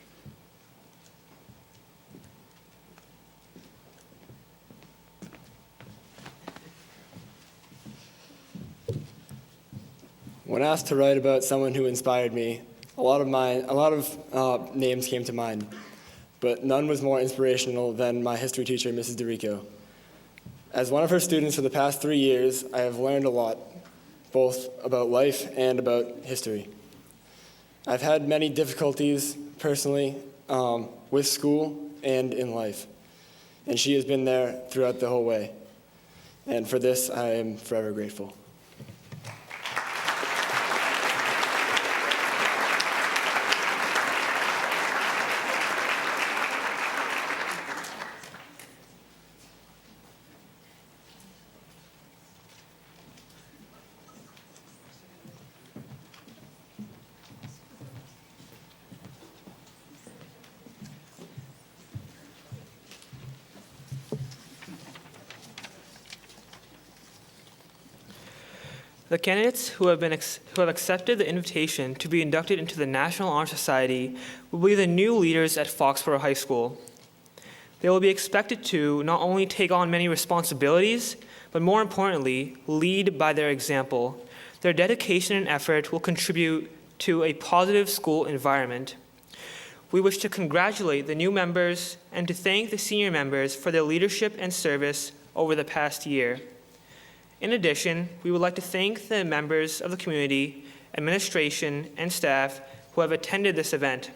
Speaker 14: When asked to write about someone who inspired me, a lot of names came to mind, but none was more inspirational than my history teacher, Mrs. DeRico. As one of her students for the past 3 years, I have learned a lot, both about life and about history. I've had many difficulties personally with school and in life, and she has been there throughout the whole way. And for this, I am forever grateful.
Speaker 17: The candidates who have accepted the invitation to be inducted into the National Honor Society will be the new leaders at Foxborough High School. They will be expected to not only take on many responsibilities, but more importantly, lead by their example. Their dedication and effort will contribute to a positive school environment. We wish to congratulate the new members and to thank the senior members for their leadership and service over the past year. In addition, we would like to thank the members of the community, administration, and staff who have attended this event.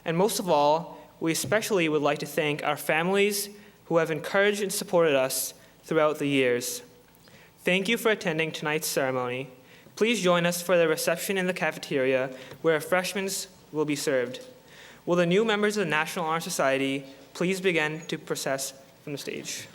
Speaker 17: And most of all, we especially would like to thank our families who have encouraged and supported us throughout the years. Thank you for attending tonight's ceremony. Please join us for the reception in the cafeteria where refreshments will be served. Will the new members of the National Honor Society please begin to process from the stage?